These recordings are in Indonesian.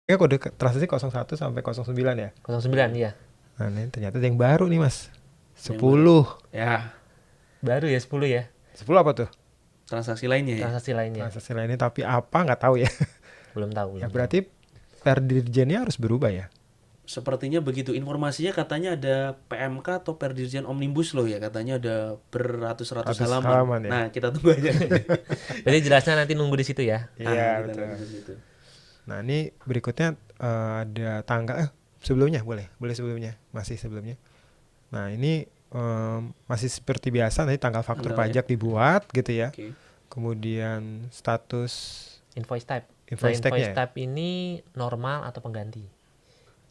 Ya kode transaksi 01 sampai 09 ya. 09 ya. Nah ini ternyata ada yang baru nih mas. Yang baru. 10. Ya, Baru ya 10 ya 10 apa tuh? transaksi lainnya ya. transaksi lainnya. Transaksi lainnya tapi apa nggak tahu ya. Belum tahu. Ya berarti per dirjennya harus berubah ya. Sepertinya begitu. Informasinya katanya ada PMK atau Perdirjen Omnibus loh ya. Katanya ada beratus-ratus Ratus halaman. halaman ya. Nah, kita tunggu aja. Jadi jelasnya nanti nunggu di situ ya. Iya Kita betul. lihat di situ. Nah ini berikutnya ada tanggal sebelumnya boleh sebelumnya masih sebelumnya. Nah ini masih seperti biasa nanti tanggal faktur Tanggal ya. pajak dibuat gitu ya. Oke. Kemudian status Invoice type. Invoice tag-nya ya? type ini normal atau pengganti.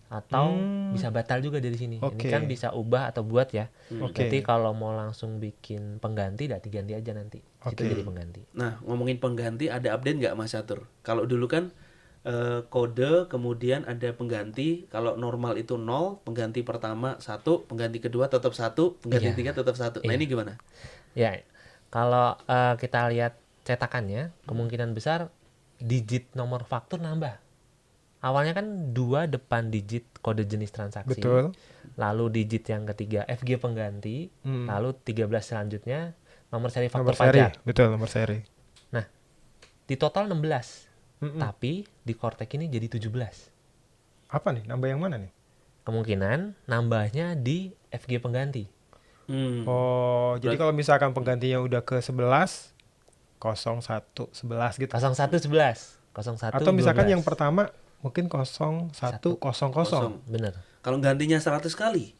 Atau bisa batal juga dari sini. Ini Oke. kan bisa ubah atau buat ya. Oke. Berarti kalau mau langsung bikin pengganti, ganti aja nanti. Itu Oke. jadi pengganti. Nah, ngomongin pengganti ada update nggak Mas Catur? Kalau dulu kan kode, kemudian ada pengganti. Kalau normal itu 0, pengganti pertama 1, pengganti kedua tetap 1, pengganti Iya. 3 tetap 1. Nah, Iya. ini gimana? Ya, kalau kita lihat cetakannya, kemungkinan besar digit nomor faktur nambah. Awalnya kan 2 depan digit kode jenis transaksi. Betul. Lalu digit yang ketiga FG pengganti, lalu 13 selanjutnya nomor seri faktur Nomor seri, pajak. betul nomor seri. Nah, di total 16. Tapi di Kortek ini jadi 17. Apa nih? Nambah yang mana nih? Kemungkinan nambahnya di FG pengganti. Oh, jadi kalau misalkan penggantinya udah ke 11 01 11 gitu. 01 11. 01 Atau misalkan 12. yang pertama mungkin 01 00. Bener. Kalau gantinya 100 kali?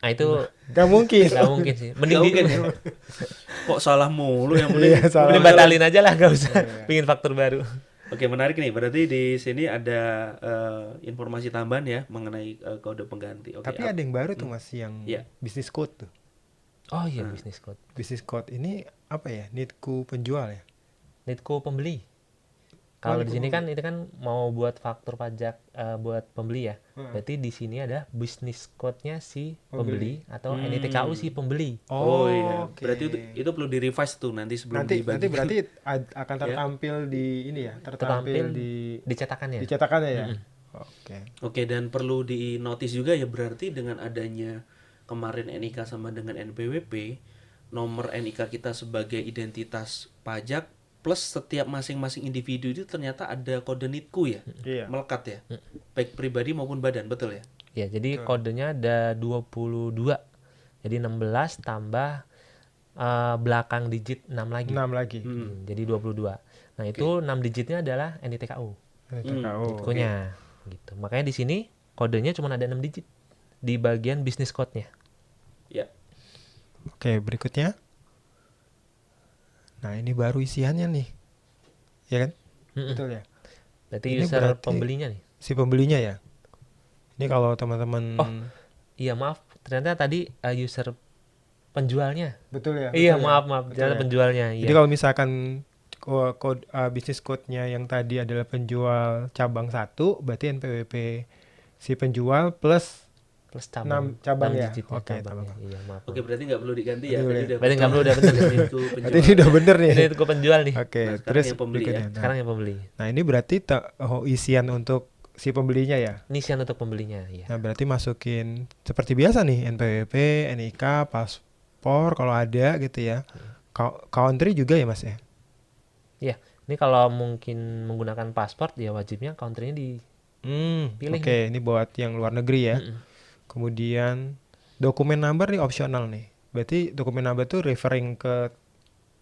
Nah, itu Gak mungkin. nggak mungkin sih. Mending Nggak mungkin ya? Kok salah mulu yang mending. Iya, salah. mending batalin aja lah, nggak usah bikin faktur baru. Oke, menarik nih. Berarti di sini ada informasi tambahan ya mengenai kode pengganti. Oke. Tapi ada yang baru tuh Mas yang Iya. business code tuh. Oh iya, bisnis code. Business code ini apa ya? Nitku penjual ya? Nitku pembeli. Kalau di sini kan itu kan mau buat faktur pajak buat pembeli ya. Berarti di sini ada bisnis code-nya si pembeli atau NITKU si pembeli. Oh iya. oke. Berarti itu perlu di-revise tuh nanti sebelum Nanti dibagi. berarti akan tertampil di ini ya, tertampil di Dicetakannya. cetakannya ya. Oke. Oke, dan perlu di-notice juga ya berarti dengan adanya kemarin NIK sama dengan NPWP, nomor NIK kita sebagai identitas pajak plus setiap masing-masing individu itu ternyata ada kode NITKU ya. Iya. Melekat ya. Baik pribadi maupun badan, betul ya? Ya, jadi kodenya ada 22. Jadi 16 tambah belakang digit 6 lagi. 6 lagi. Jadi 22. Nah, itu 6 digitnya adalah NITKU. NITKU. Nitku-nya. Gitu. Makanya di sini kodenya cuma ada 6 digit di bagian bisnis code-nya. Ya. Oke, berikutnya. Nah, ini baru isiannya nih. Ya kan? Betul ya? Berarti Ini user berarti- pembelinya nih. Si pembelinya ya. Ini kalau teman-teman Iya, maaf. Ternyata tadi user penjualnya. betul ya. Iya, betul ya? maaf. Betul Ternyata ya? penjualnya. Iya. Jadi kalau misalkan bisnis code-nya yang tadi adalah penjual cabang 1, berarti NPWP si penjual plus plus cabang. 6 cabang 6 ya. digitnya Oke, cabangnya. Iya, maaf. Oke, berarti nggak perlu diganti ya. Betul Tadi ya. udah Berarti nggak perlu, udah betul. Itu Berarti penjual. ini udah bener nih. Ini itu penjual nih. Oke, Nah, sekarang terus yang pembeli berikutnya. ya. Nah, Sekarang yang pembeli. nah, ini berarti isian untuk si pembelinya ya. Inisian untuk pembelinya, ya. Nah, berarti masukin seperti biasa nih NPWP, NIK, paspor kalau ada gitu ya. Country juga ya, Mas ya. Iya. Ini kalau mungkin menggunakan paspor ya wajibnya country-nya di Pilih Oke, ini buat yang luar negeri ya. Kemudian dokumen number nih opsional nih. Berarti dokumen number tuh referring ke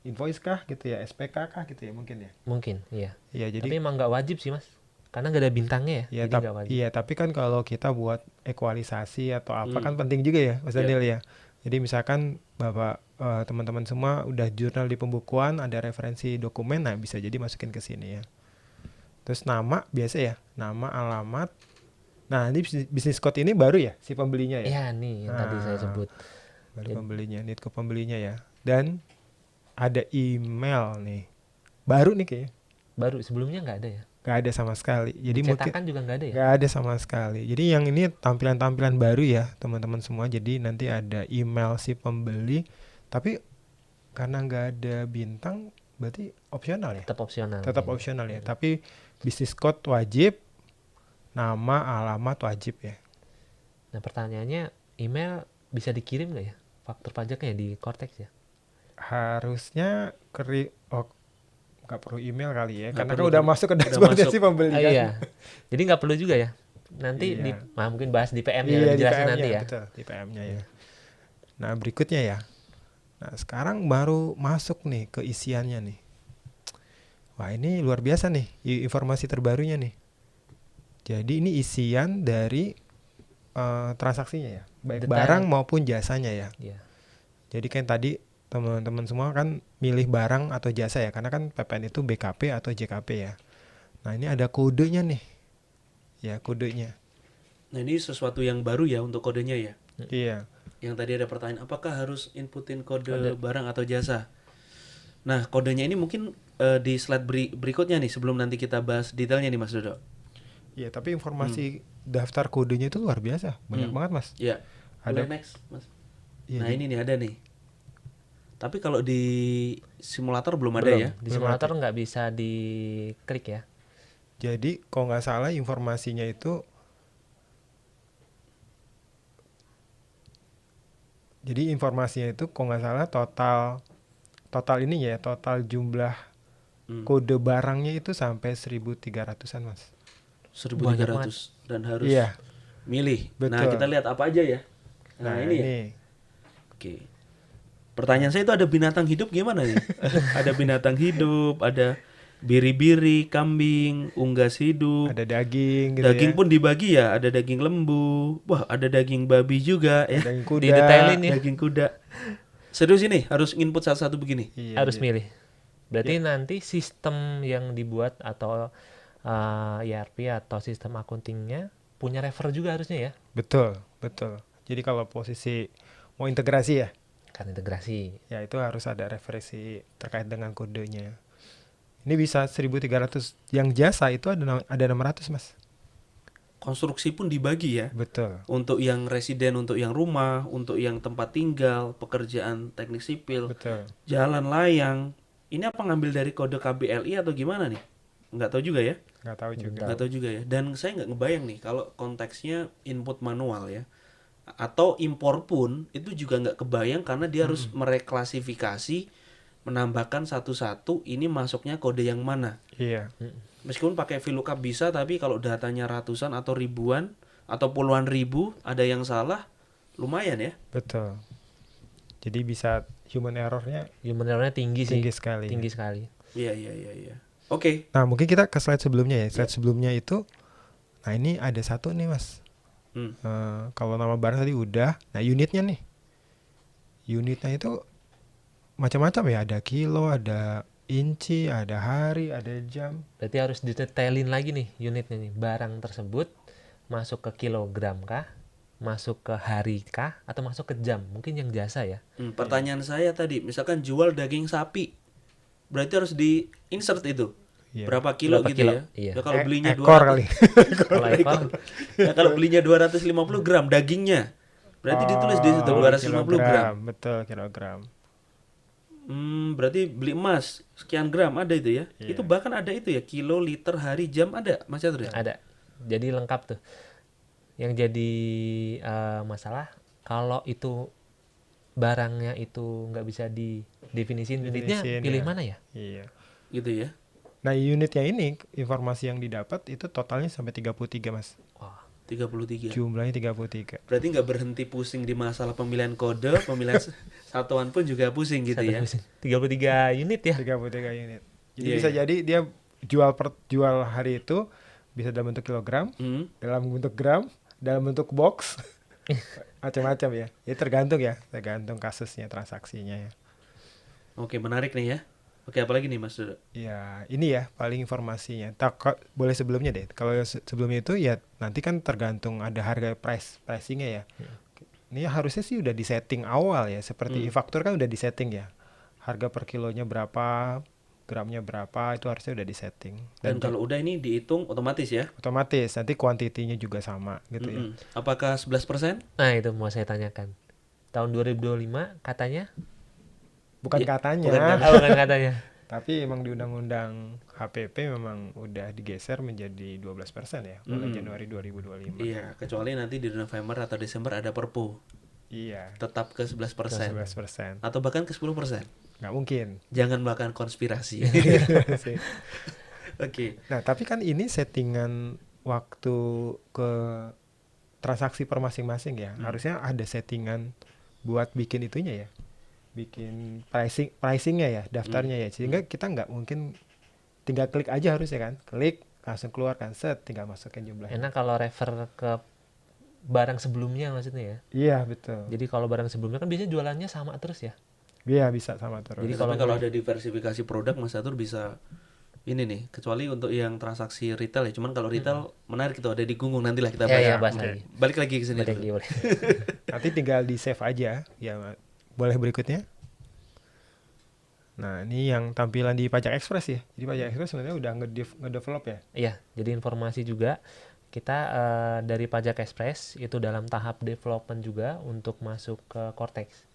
invoice kah gitu ya, SPK kah gitu ya mungkin ya. mungkin, iya. Iya, Tapi jadi emang nggak wajib sih, Mas. Karena nggak ada bintangnya ya. ya, Jadi nggak wajib. iya, tapi kan kalau kita buat ekualisasi atau apa kan penting juga ya, Mas Iya. Daniel ya. Jadi misalkan Bapak teman-teman semua udah jurnal di pembukuan, ada referensi dokumen, nah bisa jadi masukin ke sini ya. Terus nama biasa ya, nama, alamat. Nah, ini bisnis code ini baru ya si pembelinya ya. Iya nih yang tadi saya sebut. Baru pembelinya, nitku pembelinya ya. Dan ada email nih. Baru nih kayaknya. Baru sebelumnya nggak ada ya. Gak ada sama sekali. Jadi mungkin Cetakan juga nggak ada ya. gak ada sama sekali. Jadi yang ini tampilan-tampilan baru ya teman-teman semua. Jadi nanti ada email si pembeli. Tapi karena nggak ada bintang, berarti opsional ya. Tetap opsional. Tetap ya. opsional ya. Tapi bisnis code wajib. nama, alamat wajib ya. Nah pertanyaannya, email bisa dikirim nggak ya faktur pajaknya di Cortex ya? Harusnya nggak perlu email kali ya, Nggak karena perlu, kan udah kan? masuk ke Udah dashboard masuk. si pembeli kan. Iya. Jadi nggak perlu juga ya. Nanti Iya. mungkin bahas di PM-nya Iya, lebih di jelasin PM-nya, nanti ya. betul, di PM-nya ya. Nah, berikutnya ya. Nah, sekarang baru masuk nih ke isiannya nih. Wah, ini luar biasa nih informasi terbarunya nih. Jadi ini isian dari transaksinya ya, baik Detail. barang maupun jasanya ya. Iya. Jadi kan tadi teman-teman semua kan milih barang atau jasa ya, karena kan PPN itu BKP atau JKP ya. Nah, ini ada kodenya nih. Ya, kodenya. Nah ini sesuatu yang baru ya untuk kodenya ya. Iya. Yang tadi ada pertanyaan, apakah harus inputin kode barang atau jasa? Nah kodenya ini mungkin di slide berikutnya nih, sebelum nanti kita bahas detailnya nih Mas Dodo. Iya, tapi informasi daftar kodenya itu luar biasa. Banyak banget, Mas. Ya, Ada- boleh next Mas. Iya, Nah ini nih ada nih. Tapi kalau di simulator belum ada Belum. ya. Di simulator nggak bisa diklik ya. Jadi kalau nggak salah informasinya itu, jadi informasinya itu kalau nggak salah total ini ya, total jumlah kode barangnya itu sampai 1.300-an, Mas. 1.300 dan harus Iya, milih. Nah betul. kita lihat apa aja ya. Nah, ini ya. Oke. Pertanyaan saya itu ada binatang hidup gimana nih? Ada binatang hidup, ada biri-biri, kambing, unggas hidup. ada daging gitu Daging ya. pun dibagi ya, ada daging lembu. Wah, ada daging babi juga ya. Daging kuda. Didetailin ya. Daging kuda. Serius ini harus input satu-satu begini. Iya, Harus iya. milih. Berarti nanti sistem yang dibuat atau ERP atau sistem accountingnya punya refer juga harusnya ya. Betul, betul. Jadi kalau posisi mau integrasi ya, Kan integrasi. ya itu harus ada referensi terkait dengan kodenya. Ini bisa 1.300. Yang jasa itu ada 600, Mas. Konstruksi pun dibagi ya. Betul. Untuk yang residen, untuk yang rumah, untuk yang tempat tinggal, pekerjaan teknik sipil, Betul. jalan layang. Ini apa ngambil dari kode KBLI atau gimana nih? Nggak tahu juga ya. Nggak tahu juga. Nggak tahu juga ya. Dan saya nggak ngebayang nih kalau konteksnya input manual ya. Atau impor pun itu juga nggak kebayang karena dia harus mereklasifikasi, menambahkan satu-satu ini masuknya kode yang mana. Iya. Meskipun pakai VLOOKUP bisa, tapi kalau datanya ratusan atau ribuan atau puluhan ribu ada yang salah, lumayan ya. Betul. Jadi bisa human errornya Human error-nya tinggi sih. tinggi sekali. Tinggi sekali. Iya. Oke. Nah, mungkin kita ke slide sebelumnya ya. Slide sebelumnya itu, nah ini ada satu nih, Mas. Kalau nama barang tadi udah. Nah, unitnya nih. Unitnya itu macam-macam ya. Ada kilo, ada inci, ada hari, ada jam. Berarti harus didetailin lagi nih unitnya nih. Barang tersebut masuk ke kilogram kah? Masuk ke hari kah? Atau masuk ke jam? Mungkin yang jasa ya. Pertanyaan saya tadi, misalkan jual daging sapi, berarti harus di insert itu. Iya. Berapa kilo Berapa gitu kilo? ya. Iya. Ya, kalau belinya Ekor 200 kali. Kalau ekor, ya, kalau belinya 250 gram dagingnya. Berarti ditulis di situ 250 gram. Betul, kilogram. Berarti beli emas sekian gram ada itu ya. Iya. Itu bahkan ada itu ya, kilo, liter, hari, jam ada Mas Catur ya? ada. Jadi lengkap tuh. Yang jadi masalah kalau itu barangnya itu nggak bisa didefinisiin unitnya, Definisiin, pilih ya. mana ya? Iya. Gitu ya. Nah, unitnya ini informasi yang didapat itu totalnya sampai 33, Mas. Wah, 33. Jumlahnya 33. Berarti nggak berhenti pusing di masalah pemilihan kode, pemilihan satuan pun juga pusing gitu ya. 33 unit ya. 33 unit. Jadi Iya, bisa iya. jadi dia jual hari itu bisa dalam bentuk kilogram, dalam bentuk gram, dalam bentuk box, macam-macam ya. Ya tergantung kasusnya, transaksinya ya. Oke, menarik nih ya. Oke, apalagi nih Mas Dodo? Ya, ini ya paling informasinya. Boleh sebelumnya deh. Kalau sebelumnya itu ya nanti kan tergantung ada harga pricingnya ya. Ini harusnya sih udah disetting awal ya. Seperti e-faktur kan udah disetting ya. Harga per kilonya berapa, gramnya berapa, itu harusnya udah disetting. Dan kalau udah ini dihitung otomatis ya? Otomatis nanti kuantitinya juga sama gitu ya. Apakah 11%? Nah, itu mau saya tanyakan. Tahun 2025 katanya Bukan Ya, katanya. bukan bukan katanya. Tapi emang di undang-undang HPP memang udah digeser menjadi 12% ya mulai Januari 2025. Iya, kecuali nanti di November atau Desember ada Perpu Iya, tetap ke 11% 11%. atau bahkan ke 10%. Nggak mungkin. Jangan makan konspirasi. Sih. Oke. Nah, tapi kan ini settingan waktu ke transaksi per masing-masing ya. Harusnya ada settingan buat bikin itunya ya. Bikin pricingnya ya, daftarnya ya. Sehingga kita nggak mungkin tinggal klik aja harusnya kan. Klik, langsung keluarkan, set, tinggal masukin jumlahnya. Enak kalau refer ke barang sebelumnya maksudnya ya. Iya, betul. Jadi kalau barang sebelumnya kan biasanya jualannya sama terus ya. Iya, bisa sama terus. Jadi Tapi kalau ada diversifikasi produk Mas Atur bisa ini nih, kecuali untuk yang transaksi retail ya. Cuman kalau retail menarik itu ada di Gunggung, nantilah kita bahas. Ya bahas Oke. lagi. Balik lagi ke sini Balik dulu. lagi, boleh. Nanti tinggal di save aja. Ya, boleh berikutnya. Nah, ini yang tampilan di Pajak Express ya. Jadi Pajak Express sebenarnya udah ngedevelop ya. Iya, jadi informasi juga kita dari Pajak Express itu dalam tahap development juga untuk masuk ke Cortex.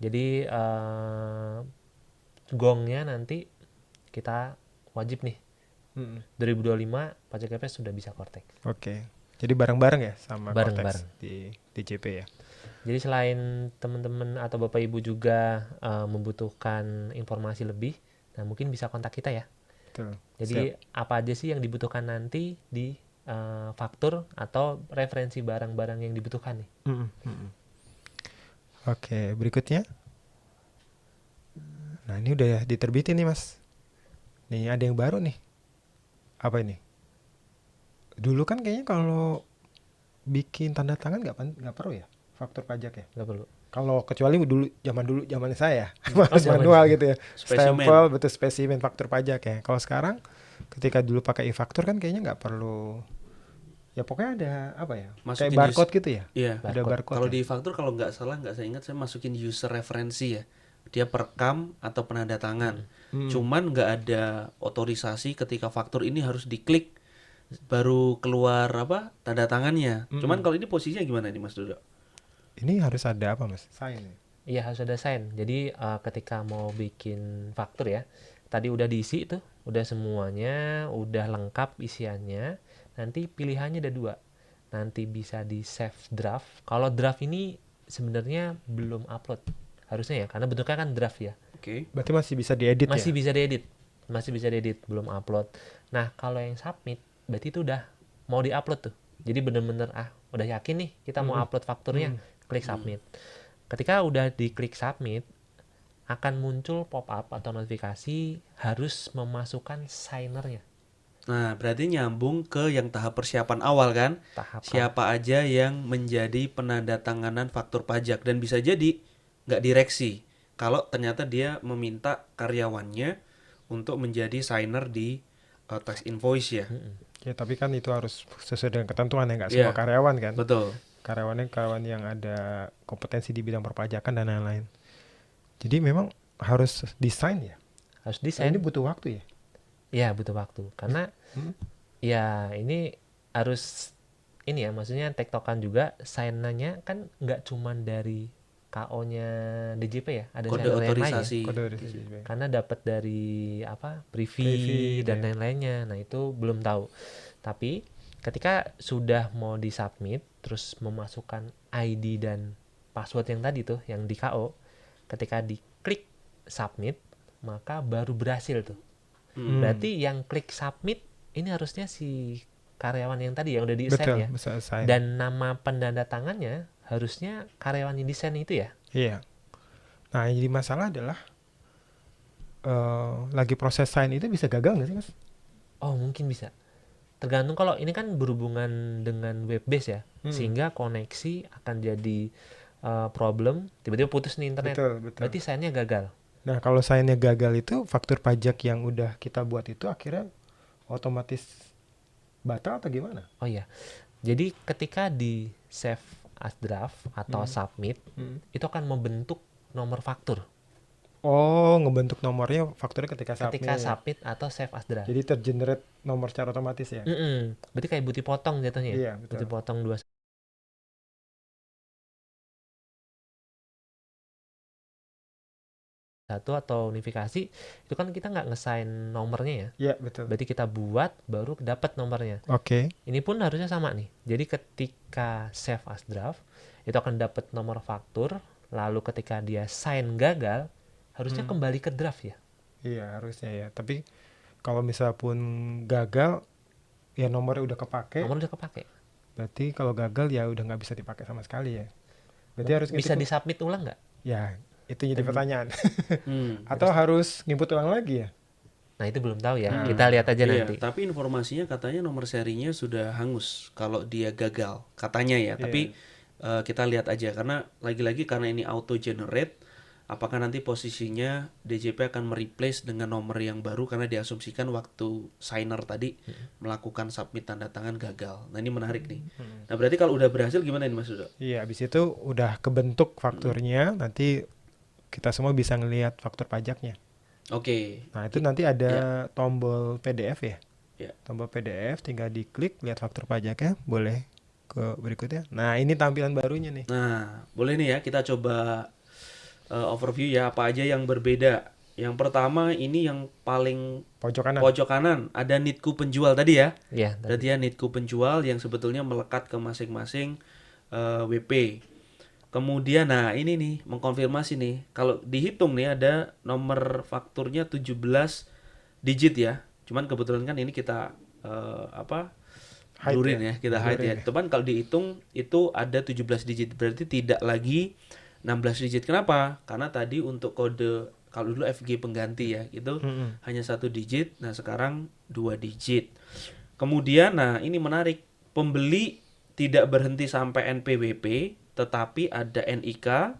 Jadi gongnya nanti kita wajib nih 2025 Pajak Express sudah bisa Cortex. Oke. Jadi bareng-bareng ya sama Bareng-bareng. Cortex di DJP ya. Jadi selain teman-teman atau Bapak Ibu juga membutuhkan informasi lebih, nah mungkin bisa kontak kita ya. Betul. Jadi apa aja sih yang dibutuhkan nanti di faktur atau referensi barang-barang yang dibutuhkan nih. Oke, berikutnya. Nah, ini udah diterbitin nih, Mas. Nih, ada yang baru nih. Apa ini? Dulu kan kayaknya kalau bikin tanda tangan nggak perlu ya, faktur pajak ya. Nggak perlu. Kalau kecuali dulu zaman saya, zaman manual gitu ya. Spesimen. Stempel, betul spesimen faktur pajak ya. Kalau sekarang, ketika dulu pakai e-faktur kan kayaknya nggak perlu. Ya pokoknya ada apa ya? Masukin Kayak barcode gitu ya. Iya. Ada barcode. Kalau ya? di faktur kalau nggak salah nggak saya ingat saya masukin user referensi ya. Dia perekam atau penanda tangan. Cuman nggak ada otorisasi ketika faktur ini harus diklik baru keluar apa tanda tangannya. Cuman kalau ini posisinya gimana nih Mas Dodo? Ini harus ada apa, Mas? Sign. Iya harus ada sign. Jadi ketika mau bikin faktur ya, tadi udah diisi tuh, udah semuanya, udah lengkap isiannya. Nanti pilihannya ada dua. Nanti bisa di save draft. Kalau draft ini sebenarnya belum upload harusnya ya, karena bentuknya kan draft ya. Oke. Berarti masih bisa diedit ya? Masih bisa diedit, belum upload. Nah kalau yang submit, berarti itu udah mau diupload tuh. Jadi bener-bener udah yakin nih kita mau upload fakturnya, klik submit. Ketika udah diklik submit, akan muncul pop-up atau notifikasi harus memasukkan signernya. Nah, berarti nyambung ke yang tahap persiapan awal kan? Siapa aja yang menjadi penanda tanganan faktur pajak dan bisa jadi nggak direksi. Kalau ternyata dia meminta karyawannya untuk menjadi signer di tax invoice ya. Ya, tapi kan itu harus sesuai dengan ketentuan ya, nggak Iya. semua karyawan kan. Betul. Karyawan yang ada kompetensi di bidang perpajakan dan lain-lain. Jadi memang harus desain ya. Harus Nah, desain. ini butuh waktu ya. Iya butuh waktu karena ya ini harus ini ya maksudnya tektokan juga sign-nya kan nggak cuman dari KO-nya DJP ya, ada Kode signer yang lain ya. otorisasi. Kode otorisasi. Karena dapat dari apa Privy, privy dan ya. lain-lainnya. Nah itu belum tahu. Tapi ketika sudah mau disubmit terus memasukkan ID dan password yang tadi tuh yang di KO, ketika diklik submit maka baru berhasil tuh. Berarti yang klik submit ini harusnya si karyawan yang tadi yang udah Betul, di-assign ya. bisa sign. Dan nama penanda tangannya harusnya karyawan yang desain itu ya. Iya. Nah, yang jadi masalah adalah lagi proses sign itu bisa gagal nggak sih, Mas? Oh mungkin bisa. Tergantung kalau ini kan berhubungan dengan web base ya, sehingga koneksi akan jadi problem. Tiba-tiba putus nih internet. Betul. Berarti sign-nya gagal. Nah, kalau sign-nya gagal itu faktur pajak yang udah kita buat itu akhirnya otomatis batal atau gimana? Oh iya. Jadi ketika di save as draft atau submit, itu akan membentuk nomor faktur. Oh, ngebentuk nomornya fakturnya ketika submit. Ketika submit atau save as draft. Jadi tergenerate nomor secara otomatis ya. Berarti kayak bukti potong jatuhnya. Iya, betul. Bukti potong 2 1 satu atau unifikasi, itu kan kita nggak ngesign nomornya ya. Iya, betul. Berarti kita buat baru dapat nomornya. Oke. Ini pun harusnya sama nih. Jadi ketika save as draft, itu akan dapat nomor faktur, lalu ketika dia sign gagal, harusnya kembali ke draft ya. Iya, harusnya ya. Tapi kalau misal pun gagal, ya nomornya udah kepake. Nomor udah kepake. Berarti kalau gagal ya udah nggak bisa dipakai sama sekali ya. Berarti harus Bisa nginput- disubmit ulang nggak? Ya, itu jadi pertanyaan. Hmm. Atau harus nginput ulang lagi ya? Nah itu belum tahu ya. Kita lihat aja Iya, nanti. tapi informasinya katanya nomor serinya sudah hangus kalau dia gagal, katanya ya. Tapi kita lihat aja karena lagi-lagi karena ini auto generate, apakah nanti posisinya DJP akan mereplace dengan nomor yang baru karena diasumsikan waktu signer tadi melakukan submit tanda tangan gagal. Nah ini menarik nih. Nah berarti kalau udah berhasil gimana ini Mas Dodo? Iya, habis itu udah kebentuk fakturnya, nanti kita semua bisa ngelihat faktur pajaknya. Oke. Nah, itu nanti ada tombol PDF ya. Ya. Tombol PDF tinggal diklik, lihat faktur pajaknya, boleh ke berikutnya. Nah, ini tampilan barunya nih. Nah boleh nih ya kita coba overview ya apa aja yang berbeda. Yang pertama ini yang paling Pojok kanan. pojok kanan ada nitku penjual tadi ya. Iya. Berarti ya nitku penjual yang sebetulnya melekat ke masing-masing WP. Kemudian nah ini nih mengkonfirmasi nih kalau dihitung nih ada nomor fakturnya 17 digit ya. Cuman kebetulan kan ini kita Hide blurin ya. ya, kita hide Blurin ya. ya. Cuman kalau dihitung itu ada 17 digit berarti tidak lagi 16 digit. Kenapa? Karena tadi untuk kode kalau dulu FG pengganti ya itu hanya 1 digit. Nah sekarang 2 digit. Kemudian nah ini menarik, pembeli tidak berhenti sampai NPWP tetapi ada NIK,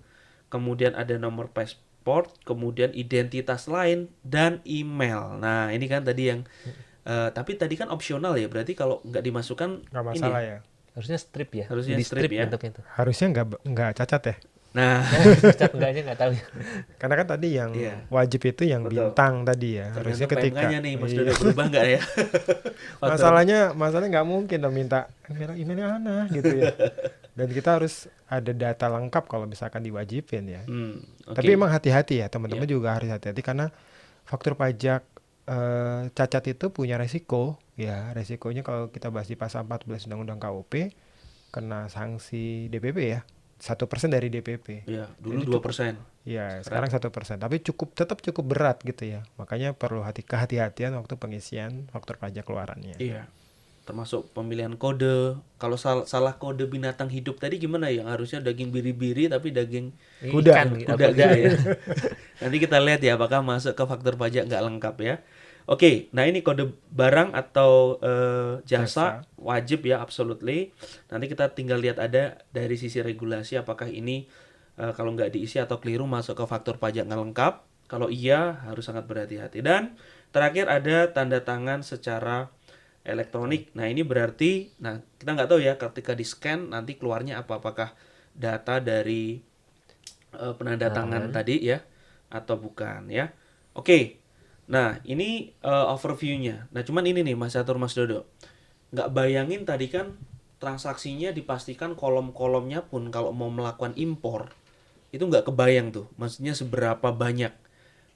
kemudian ada nomor pasport, kemudian identitas lain dan email. Nah ini kan tadi yang tapi tadi kan opsional ya, berarti kalau nggak dimasukkan Nggak ini masalah ya. ya. Harusnya strip ya. Harusnya Jadi strip ya. bentuknya itu. Harusnya nggak cacat ya. Nah Cat enggaknya nggak tahu ya. Karena kan tadi yang Iya. wajib itu yang Betul. bintang tadi ya. Harusnya tergantung ketika PMK-nya nih Mas Iya. Dodo berubah nggak ya? masalahnya nggak mungkin dong minta emailnya mana gitu ya. Dan kita harus ada data lengkap kalau misalkan diwajibin ya. Oke. Tapi emang hati-hati ya, teman-teman juga harus hati-hati karena faktur pajak cacat itu punya resiko ya. Resikonya kalau kita bahas di pasal 14 Undang-Undang KUP kena sanksi DPP ya. 1% dari DPP. Ya, dulu Jadi 2%. Ya, sekarang 1%. Tapi tetap cukup berat gitu ya. Makanya perlu kehati-hatian waktu pengisian faktur pajak keluarannya. Iya. Termasuk pemilihan kode. Kalau salah kode binatang hidup tadi gimana ya? Yang harusnya daging biri-biri tapi daging Kuda. Ikan, kuda gitu ya. Nanti kita lihat ya apakah masuk ke faktur pajak nggak lengkap ya. Oke, nah ini kode barang atau jasa wajib ya, absolutely. Nanti kita tinggal lihat ada dari sisi regulasi apakah ini kalau nggak diisi atau keliru masuk ke faktur pajak nggak lengkap. Kalau iya harus sangat berhati-hati. Dan terakhir ada tanda tangan secara elektronik. Nah ini berarti, nah kita nggak tahu ya ketika di scan nanti keluarnya apa, apakah data dari penanda tangan tadi ya atau bukan ya. Oke. Nah, ini overview-nya. Nah, cuman ini nih Mas Catur, Mas Dodo. Nggak bayangin tadi kan transaksinya dipastikan kolom-kolomnya pun kalau mau melakukan impor itu nggak kebayang tuh. Maksudnya seberapa banyak.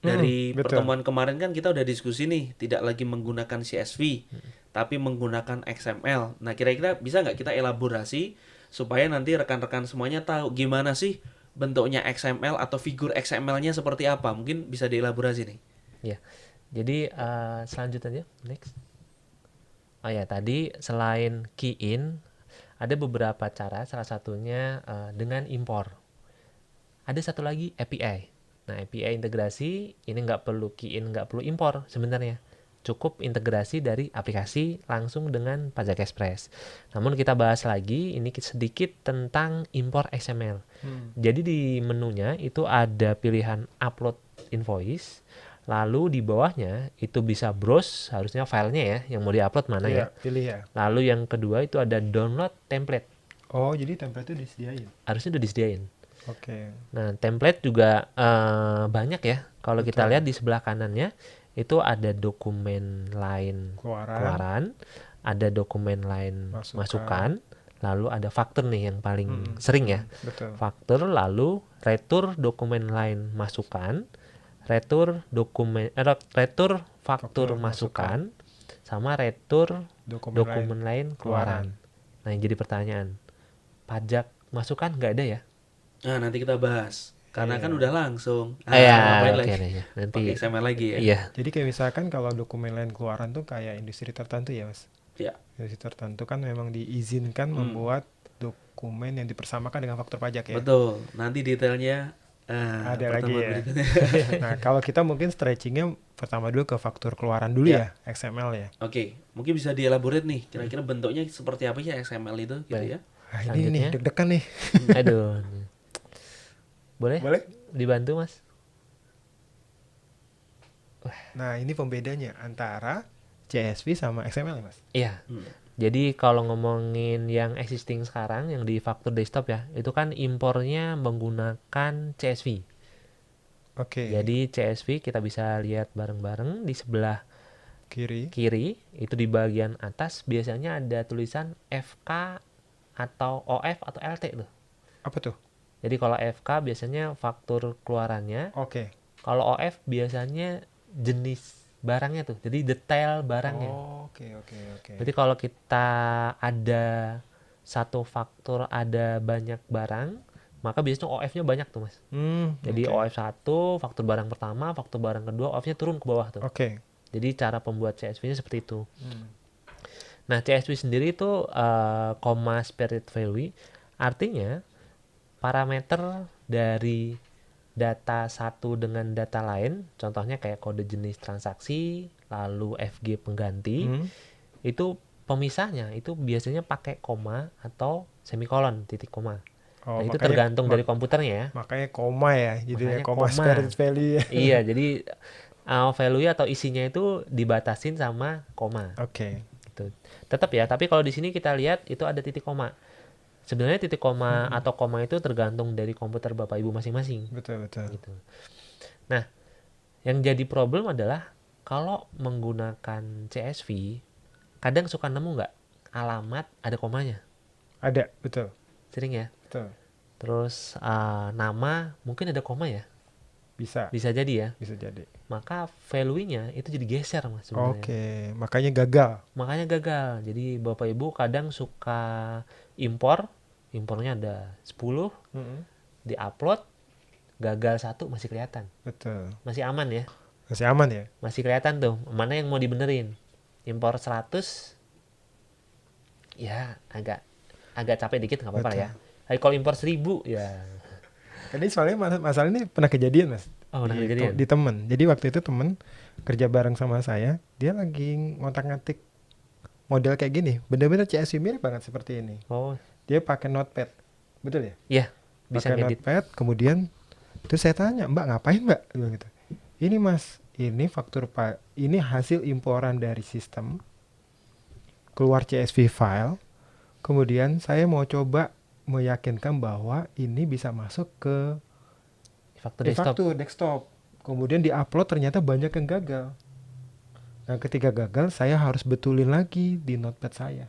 Dari betul. pertemuan kemarin kan kita udah diskusi nih, tidak lagi menggunakan CSV, tapi menggunakan XML. Nah, kira-kira bisa nggak kita elaborasi supaya nanti rekan-rekan semuanya tahu gimana sih bentuknya XML atau figur XML-nya seperti apa? Mungkin bisa dielaborasi nih. Ya. Jadi selanjutnya next. Oh ya, tadi selain key in ada beberapa cara, salah satunya dengan impor. Ada satu lagi API. Nah, API integrasi ini nggak perlu key in, nggak perlu impor sebenarnya. Cukup integrasi dari aplikasi langsung dengan Pajak Express. Namun kita bahas lagi ini sedikit tentang impor XML. Jadi di menunya itu ada pilihan upload invoice. Lalu di bawahnya itu bisa browse, harusnya filenya ya, yang mau diupload mana ya. Pilih ya. Lalu yang kedua itu ada download template. Oh, jadi template itu disediain. Harusnya udah disediain. Oke. Nah, template juga banyak ya. Kalau kita lihat di sebelah kanannya itu ada dokumen lain keluaran, ada dokumen lain masukan, lalu ada faktur nih yang paling sering ya. Betul. Faktur, lalu retur dokumen lain masukan, retur retur faktur Faktur masukan sama retur dokumen lain keluaran. Nah, yang jadi pertanyaan, pajak masukan nggak ada ya? Nah, nanti kita bahas. Karena kan udah langsung. oke Ngapain lagi? deh, nanti Pakai XML lagi ya. iya. Jadi kayak misalkan kalau dokumen lain keluaran tuh kayak industri tertentu ya mas. Ya. Industri tertentu kan memang diizinkan membuat dokumen yang dipersamakan dengan faktur pajak ya. Betul. Nanti detailnya Ada lagi pertemuan ya. berikutnya. Nah kalau kita mungkin stretchingnya pertama dulu ke faktur keluaran dulu ya, XML ya. Oke, mungkin bisa dielaborate nih. Kira-kira bentuknya seperti apa ya XML itu gitu Baik. ya. Nah, ini nih Selanjutnya. deg-degan nih. Aduh. Boleh? Boleh? Dibantu, Mas? Nah ini pembedanya antara CSV sama XML ya mas. Iya. Jadi kalau ngomongin yang existing sekarang yang di faktur desktop ya, itu kan impornya menggunakan CSV. Oke. Jadi CSV kita bisa lihat bareng-bareng di sebelah Kiri. kiri, itu di bagian atas biasanya ada tulisan FK atau OF atau LT tuh. Apa tuh? Jadi kalau FK biasanya faktur keluarannya, Oke. kalau OF biasanya jenis barangnya tuh. Jadi detail barangnya. Oke. Berarti kalau kita ada satu faktur ada banyak barang, maka biasanya OF-nya banyak tuh, Mas. Jadi oke. OF 1, faktur barang pertama, faktur barang kedua, OF-nya turun ke bawah tuh. Oke. Jadi cara pembuat CSV-nya seperti itu. Nah, CSV sendiri itu comma spirit value, artinya parameter dari data satu dengan data lain, contohnya kayak kode jenis transaksi, lalu FG pengganti, itu pemisahnya itu biasanya pakai koma atau semikolon, titik koma. Oh, Nah, itu makanya- tergantung dari komputernya ya. Makanya koma ya, jadinya Makanya koma koma. spirit value ya. Iya, jadi value atau isinya itu dibatasin sama koma. Oke. Gitu. Tetap ya, tapi kalau di sini kita lihat itu ada titik koma. Sebenarnya titik koma atau koma itu tergantung dari komputer Bapak Ibu masing-masing. Betul. Gitu. Nah, yang jadi problem adalah kalau menggunakan CSV, kadang suka nemu nggak alamat ada komanya. Ada, betul. Sering ya. Betul. Terus nama mungkin ada koma ya. Bisa Jadi ya. bisa jadi. Maka value-nya itu jadi geser Mas sebenarnya. Oke, makanya gagal. Makanya gagal. Jadi Bapak Ibu kadang suka impornya ada 10, di-upload, gagal 1 masih kelihatan. Betul. Masih aman ya. Masih aman ya? Masih kelihatan tuh mana yang mau dibenerin. Impor 100 ya agak capek dikit nggak apa-apa Betul. ya. Tapi kalau impor 1000 ya. Ini soalnya masalah ini pernah kejadian mas. Oh, pernah di, kejadian? Di temen. Jadi waktu itu temen kerja bareng sama saya, dia lagi ngotak-ngatik model kayak gini, bener-bener CSV mirip banget seperti ini. Oh, Dia pakai notepad, betul ya? iya, bisa Pakai ngedit. notepad, kemudian terus saya tanya, Mbak ngapain Mbak? Dia bilang gitu. Ini mas, ini ini hasil imporan dari sistem, keluar CSV file, kemudian saya mau coba meyakinkan bahwa ini bisa masuk ke Faktur desktop. faktur desktop. Kemudian diupload ternyata banyak yang gagal. Nah ketika gagal saya harus betulin lagi di notepad saya.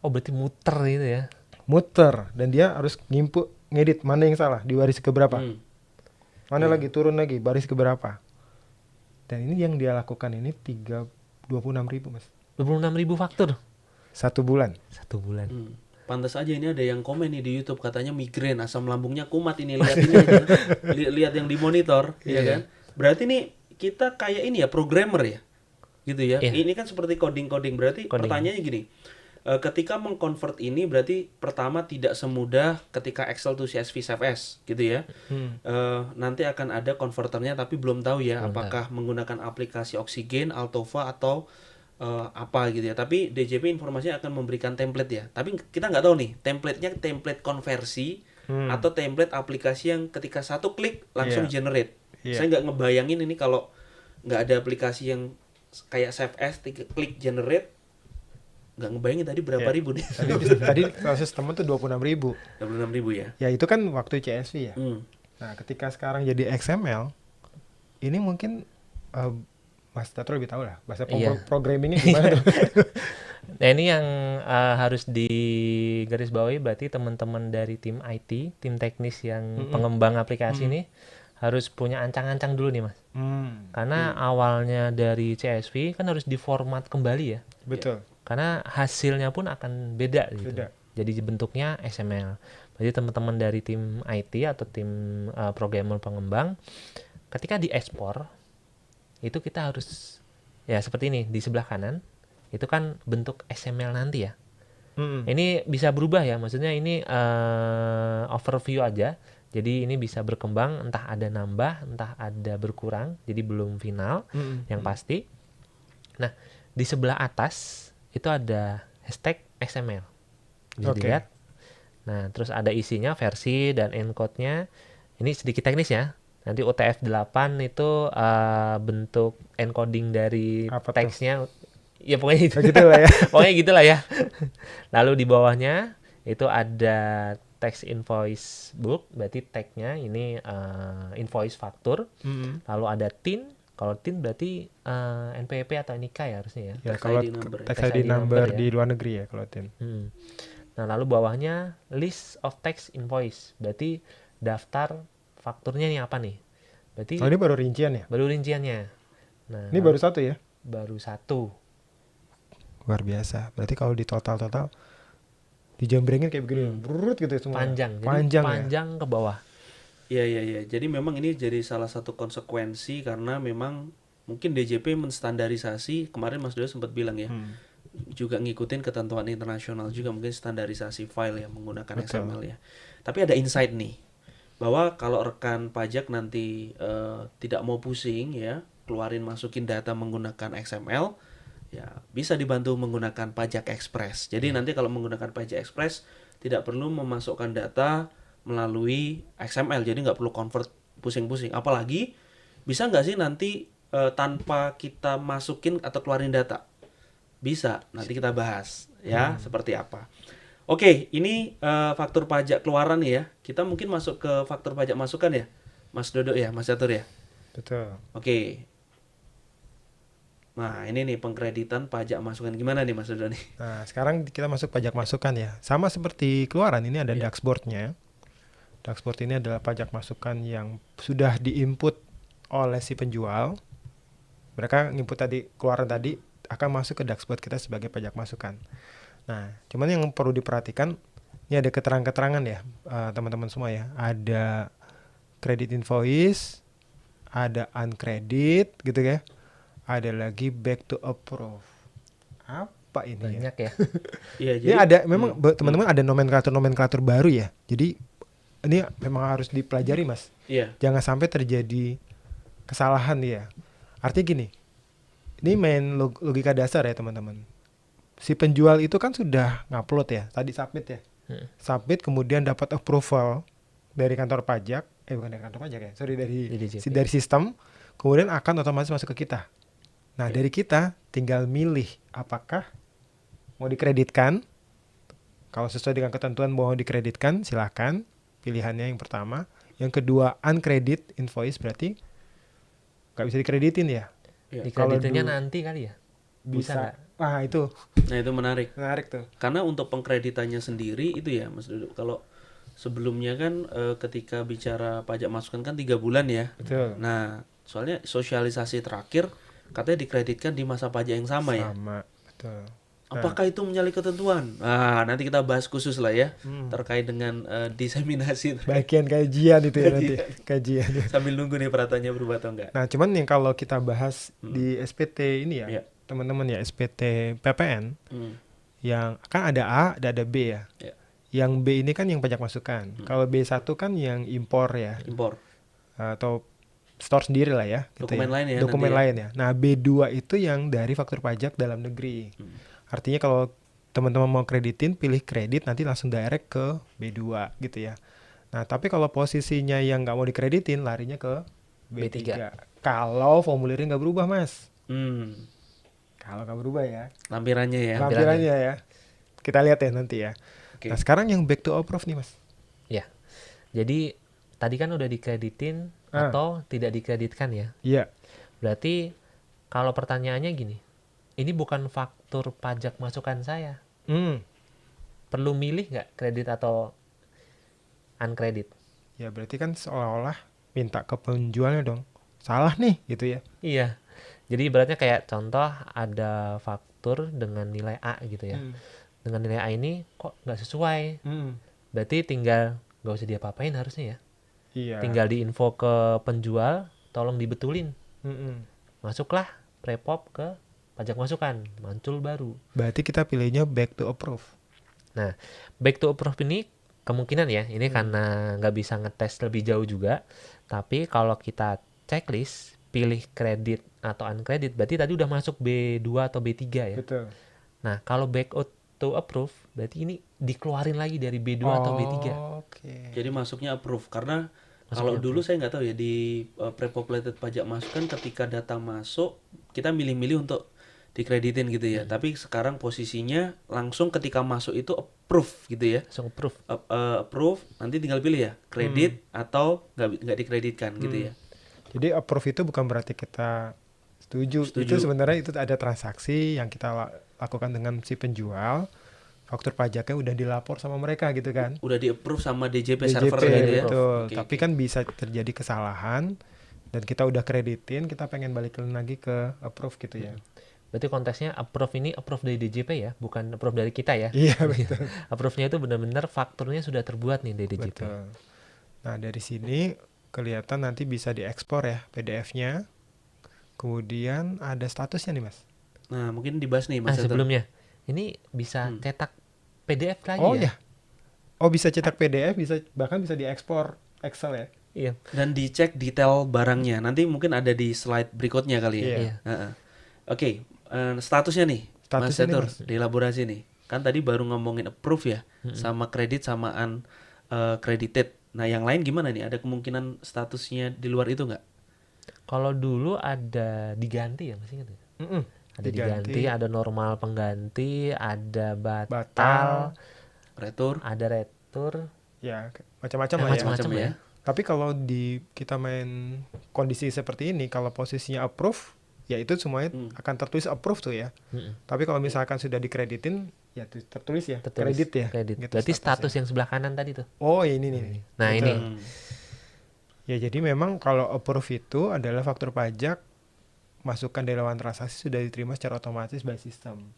Oh, berarti muter gitu ya. Muter dan dia harus ngedit mana yang salah di baris keberapa. Mana lagi turun lagi baris keberapa. Dan ini yang dia lakukan ini 26.000 mas. 26.000 faktur 1 bulan. 1 bulan. Pantas aja ini ada yang komen nih di YouTube katanya migrain, asam lambungnya kumat ini, lihat ini aja. Lihat yang di monitor, ya kan? Berarti nih kita kayak ini ya programmer ya. Gitu ya. Iya. Ini kan seperti coding-coding. Berarti Coding. pertanyaannya gini. Ketika mengconvert ini berarti pertama tidak semudah ketika Excel to CSV save as gitu ya. Nanti akan ada konverternya tapi belum tahu ya Belum apakah menggunakan aplikasi Oxygen, Altova atau apa gitu ya. Tapi DJP informasinya akan memberikan template ya. Tapi kita nggak tahu nih template-nya template konversi atau template aplikasi yang ketika satu klik langsung generate. Saya nggak ngebayangin ini kalau nggak ada aplikasi yang kayak save as, klik generate, nggak ngebayangin tadi berapa ribu nih. Tadi kasus temen tuh 26.000. 26.000 ya. Ya itu kan waktu CSV ya. Nah ketika sekarang jadi XML, ini mungkin Mas Tatro lebih tahu lah bahasa Iya. programmingnya gimana tuh. Nah, ini yang harus digarisbawahi berarti teman-teman dari tim IT, tim teknis yang pengembang aplikasi ini harus punya ancang-ancang dulu nih Mas. Karena Hmm. awalnya dari CSV kan harus diformat kembali ya. Betul. Karena hasilnya pun akan beda gitu. Beda. Jadi bentuknya XML. Berarti teman-teman dari tim IT atau tim programmer pengembang ketika diekspor itu kita harus ya seperti ini di sebelah kanan itu kan bentuk XML nanti ya. Ini bisa berubah ya, maksudnya ini overview aja. Jadi ini bisa berkembang, entah ada nambah, entah ada berkurang. Jadi belum final, yang pasti. Nah, di sebelah atas itu ada hashtag XML. Bisa Oke. dilihat. Nah, terus ada isinya, versi dan encode-nya. Ini sedikit teknis ya. Nanti UTF-8 itu bentuk encoding dari Apa tuh? teksnya. Ya pokoknya itu. Begitu lah ya. Pokoknya gitulah ya. Lalu di bawahnya itu ada text invoice book, berarti tagnya ini invoice faktur. Lalu ada TIN, kalau TIN berarti NPWP atau NIK ya harusnya ya. Ya Tax kalau ID number ya. tax Tax ID ID number number ya. di luar negeri ya kalau TIN. Nah lalu bawahnya list of text invoice, berarti daftar fakturnya nih apa nih. Berarti Oh, ini baru rincian ya? baru rinciannya. Nah Ini baru satu ya? baru satu. Luar biasa. Berarti kalau di total dijambrengin kayak begini, brut gitu semua. Panjang, jadi Panjang ya? panjang ke bawah. Iya. Jadi memang ini jadi salah satu konsekuensi karena memang mungkin DJP menstandarisasi, kemarin Mas Dodo sempat bilang ya, juga ngikutin ketentuan internasional juga mungkin standarisasi file yang menggunakan Betul. XML ya. Tapi ada insight nih bahwa kalau rekan pajak nanti tidak mau pusing ya, keluarin masukin data menggunakan XML, ya bisa dibantu menggunakan Pajak Express. Jadi nanti kalau menggunakan Pajak Express tidak perlu memasukkan data melalui XML, jadi nggak perlu convert pusing-pusing. Apalagi bisa nggak sih nanti tanpa kita masukin atau keluarin data? Bisa, nanti kita bahas ya seperti apa. Oke, ini faktur pajak keluaran nih ya. Kita mungkin masuk ke faktur pajak masukan ya, Mas Dodo ya, Mas Catur ya. Betul. Oke. Nah, ini nih pengkreditan pajak masukan gimana nih Mas Dodo nih? Nah, sekarang kita masuk pajak masukan ya. Sama seperti keluaran, ini ada dashboard-nya. Dashboard ini adalah pajak masukan yang sudah diinput oleh si penjual. Mereka input tadi, keluaran tadi akan masuk ke dashboard kita sebagai pajak masukan. Nah, cuman yang perlu diperhatikan, ini ada keterangan-keterangan ya, teman-teman semua ya. Ada credit invoice, ada uncredit gitu ya. Ada lagi back to approve. Apa ini ya? Banyak ya. Iya, Ini ada memang teman-teman ada nomenklatur baru ya. Jadi ini memang harus dipelajari Mas. Iya. Jangan sampai terjadi kesalahan ya. Artinya gini. Ini main logika dasar ya teman-teman. Si penjual itu kan sudah ngupload ya, tadi submit ya. Submit kemudian dapat approval dari kantor pajak, bukan dari kantor pajak ya. Sorry dari sistem, kemudian akan otomatis masuk ke kita. Nah, dari kita tinggal milih apakah mau dikreditkan. Kalau sesuai dengan ketentuan mau dikreditkan, silakan. Pilihannya yang pertama. Yang kedua, uncredit invoice berarti nggak bisa dikreditin ya. Dikreditinnya nanti kali ya. Bisa nggak? Ah, itu Nah, itu menarik. menarik tuh. Karena untuk pengkreditannya sendiri itu ya Mas Dodo. Kalau sebelumnya kan ketika bicara pajak masukan kan 3 bulan ya. Betul. Nah, soalnya sosialisasi terakhir katanya dikreditkan di masa pajak yang sama ya. Sama, betul. Apakah itu menyalahi ketentuan? Nah, nanti kita bahas khusus lah ya terkait dengan diseminasi Bagian kajian itu ya nanti. Kajian. sambil nunggu nih peratanya berubah atau enggak. Nah, cuman yang kalau kita bahas di SPT ini ya, Iya. teman-teman ya, SPT PPN, Hmm. yang kan ada A, ada B ya. Ya. Yang B ini kan yang pajak masukan. Kalau B1 kan yang impor ya, Impor. atau store sendiri lah ya. gitu Dokumen lain ya Dokumen nanti ya. lain ya. Nah, B2 itu yang dari faktur pajak dalam negeri. Artinya kalau teman-teman mau kreditin, pilih kredit, nanti langsung direct ke B2 gitu ya. Nah, tapi kalau posisinya yang nggak mau dikreditin, larinya ke B3. Kalau formulirnya nggak berubah, Mas. Kalau nggak berubah ya. Lampirannya ya. Lampirannya ya. Kita lihat ya nanti ya. Oke. Nah, sekarang yang back to approve nih, Mas. Ya. Jadi tadi kan udah dikreditin atau tidak dikreditkan ya. Iya. Berarti kalau pertanyaannya gini, ini bukan faktur pajak masukan saya. Perlu milih nggak kredit atau uncredit? Ya, berarti kan seolah-olah minta ke penjualnya dong. Salah nih gitu ya. Iya. Jadi ibaratnya kayak contoh ada faktur dengan nilai A gitu ya. Dengan nilai A ini kok nggak sesuai. Berarti tinggal nggak usah diapa-apain harusnya ya. Iya. Tinggal diinfo ke penjual, tolong dibetulin. Masuklah prepop ke pajak masukan, muncul baru. Berarti kita pilihnya back to approve. Nah, back to approve ini kemungkinan ya, ini karena nggak bisa ngetes lebih jauh juga. Tapi kalau kita checklist, pilih kredit atau uncredit, berarti tadi udah masuk B2 atau B3 ya. Betul. Nah, kalau back to approve, berarti ini dikeluarin lagi dari B2 atau B3. Oke. Jadi masuknya approve karena Masuknya kalau dulu saya nggak tahu ya di prepopulated pajak masukan ketika data masuk kita milih-milih untuk dikreditin gitu ya. Tapi sekarang posisinya langsung ketika masuk itu approve gitu ya. Langsung approve. Approve nanti tinggal pilih ya kredit atau nggak dikreditkan gitu ya. Jadi approve itu bukan berarti kita setuju. Setuju. Itu sebenarnya itu ada transaksi yang kita lakukan dengan si penjual. Faktur pajaknya udah dilapor sama mereka gitu kan. Udah di approve sama DJP, DJP, server gitu ya. betul. Oke, Tapi oke. kan bisa terjadi kesalahan dan kita udah kreditin, kita pengen balikin lagi ke approve gitu ya. Berarti konteksnya approve ini approve dari DJP ya, bukan approve dari kita ya. Iya, betul. Approve-nya itu benar-benar fakturnya sudah terbuat nih dari DJP. Betul. Nah, dari sini kelihatan nanti bisa diekspor ya PDF-nya. Kemudian ada statusnya nih, Mas. Nah, mungkin dibahas nih Nah, Mas Seto. sebelumnya ini bisa cetak PDF lagi Oh ya? ya. Oh, bisa cetak PDF, bahkan bisa diekspor Excel ya. Iya. Dan dicek detail barangnya. Nanti mungkin ada di slide berikutnya kali ya. Iya. Heeh. Oke, statusnya nih, Mas Statusnya nih, Setur, Mas. di elaborasi nih. Kan tadi baru ngomongin approve ya, sama kredit sama uncredited. Nah, yang lain gimana nih? Ada kemungkinan statusnya di luar itu nggak? Kalau dulu ada diganti ya, masih ingat ya? Ada diganti, ada normal pengganti, ada batal, Retur, ada retur, Ya, macam-macam lah ya. macam-macam ya. Tapi kalau kita main kondisi seperti ini, kalau posisinya approve, ya itu semuanya akan tertulis approve tuh ya. Tapi kalau misalkan sudah dikreditin, ya tertulis ya, Tertulis kredit ya. kredit. Gitu Berarti statusnya. status yang sebelah kanan tadi tuh. Oh, ini nih. Nah, Betul. ini. Ya, jadi memang kalau approve itu adalah faktur pajak masukan dari lawan transaksi sudah diterima secara otomatis by system